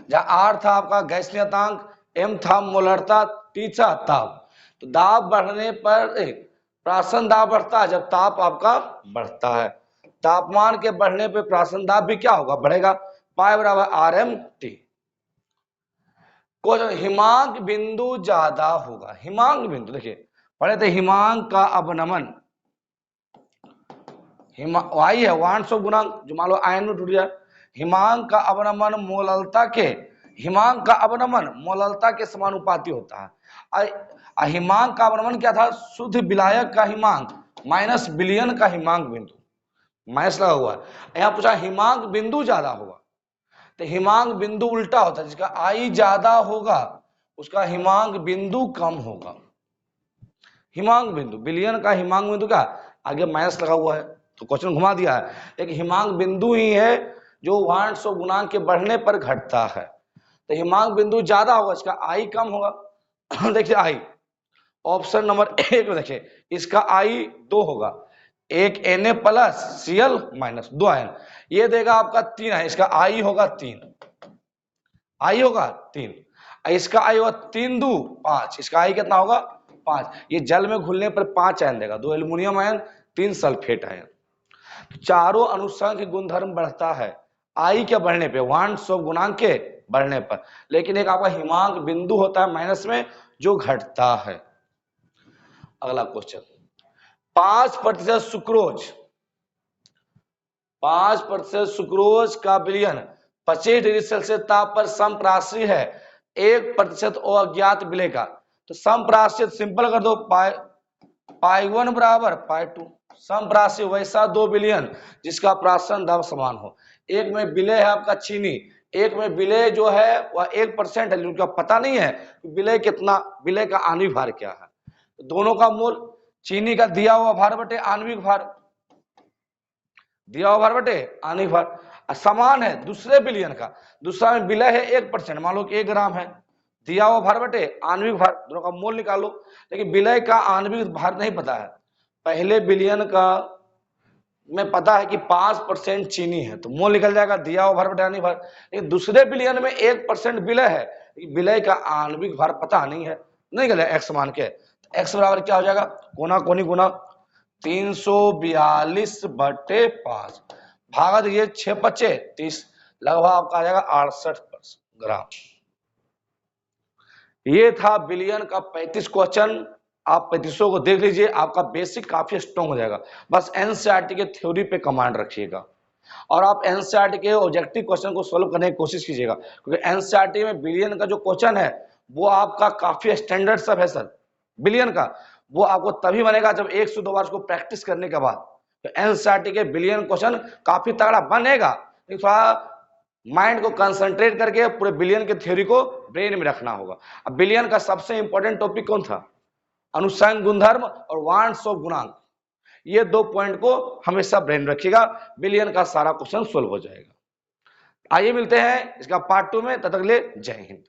जहां आर था आपका गैसीयतांक, एम था मोलरता, टी था ताप। तो दाब बढ़ने पर प्राशन दाब बढ़ता है जब ताप आपका बढ़ता है। तापमान के बढ़ने पर प्राशन दाब भी क्या होगा, बढ़ेगा, पाई बराबर आर एम टी। हिमांक बिंदु ज्यादा होगा, हिमांक बिंदु देखिए पढ़े थे, हिमांक का अवनमन, वाई है वांशो गुणांक, जो मान लो आयन में टूट जाए। हिमांक का अवनमन मोललता के, हिमांक का अवनमन मोललता के समानुपाती होता है। हिमांक का अवनमन क्या था, शुद्ध विलायक का हिमांक माइनस विलयन का हिमांक बिंदु, माइनस लगा हुआ है। यहाँ पूछा हिमांक बिंदु ज्यादा होगा, तो हिमांक बिंदु उल्टा होता है, जिसका आई ज्यादा होगा उसका हिमांक बिंदु कम होगा। हिमांक बिंदु, विलयन का हिमांक बिंदु क्या, आगे माइनस लगा हुआ है, तो क्वेश्चन घुमा दिया है। एक हिमांक बिंदु ही है जो वांशो गुणांक के बढ़ने पर घटता है, तो हिमांक बिंदु ज्यादा होगा, इसका आई कम होगा। देखिए आई, ऑप्शन नंबर 1 में देखिए, इसका आई 2 होगा, एक Na plus Cl minus 2 ion, ये देगा आपका 3 है, इसका आई होगा 3, आई होगा 3, इसका आई होगा 3 2 5, इसका आई कितना होगा 5। ये जल में घुलने पर 5 आयन देगा, 2 एल्युमिनियम आयन, 3 सल्फेट आयन। चारों अनुसंग गुणधर्म बढ़ता है आई के बढ़ने पे, वांशो गुणांक के बढ़ने पर, लेकिन एक आपका हिमांक बिंदु होता है माइनस में जो घटता है। अगला क्वेश्चन, 5% सुक्रोज, 5% सुक्रोज का विलयन 25 डिग्री सेल्सियस ताप पर समप्राशी है, 1% अज्ञात विलय का। तो समप्राशी सिंपल कर दो, पाई 1 बराबर पाई 2, समप्राशी वैसा 2 विलयन जिसका प्राशन दाब समान हो। एक में विलय है आपका चीनी, एक में विलय जो है वह 1% है, उनका पता नहीं है विलय कितना, विलय का आणविक भार क्या है। दोनों का मूल, चीनी का दिया हुआ भार बटे आणविक भार, दिया हुआ भार बटे आणविक भार समान है। दूसरे विलयन का, दूसरा में विलय है 1%, मान लो कि 1 ग्राम है, दिया हुआ भार बटे आणविक भार, दोनों का मोल निकालो। लेकिन विलय का आणविक भार नहीं पता है, पहले विलयन का में पता है कि 5% चीनी है, तो मोल निकल जाएगा, दिया हुआ भार बटे आणविक भार। लेकिन दूसरे विलयन में 1% विलय है, विलय का आणविक भार पता नहीं है, नहीं गया एक्स मान के, एक्स बराबर क्या हो जाएगा, कोना कोनी गुना 342 बटे 5 भागा दीजिए 6 पच्चे 30, लगभग आपका आ जाएगा 68 ग्राम। ये था विलयन का 35 क्वेश्चन, आप 3500 को देख लीजिए, आपका बेसिक काफी स्ट्रॉन्ग हो जाएगा। बस एनसीईआरटी के थ्योरी पे कमांड रखिएगा, और आप एनसीईआरटी के ऑब्जेक्टिव क्वेश्चन को सोल्व करने की कोशिश कीजिएगा, क्योंकि एनसीईआरटी में विलयन का जो क्वेश्चन है वो आपका काफी स्टैंडर्ड सब है सर। विलयन का वो आपको तभी बनेगा जब 1 से 2 बार उसको प्रैक्टिस करने के बाद, तो एनसीईआरटी के बिलियन क्वेश्चन काफी तगड़ा बनेगा, थोड़ा माइंड को कंसंट्रेट करके पूरे बिलियन के थ्योरी को ब्रेन में रखना होगा। अब बिलियन का सबसे इंपॉर्टेंट टॉपिक कौन था? अनुसंग गुणधर्म और वार्नशॉप गुणांक। ये 2 पॉइंट को हमेशा ब्रेन रखिएगा, बिलियन का सारा क्वेश्चन सोल्व हो जाएगा। आइए मिलते हैं इसका पार्ट 2 में, तब तक के लिए जय हिंद।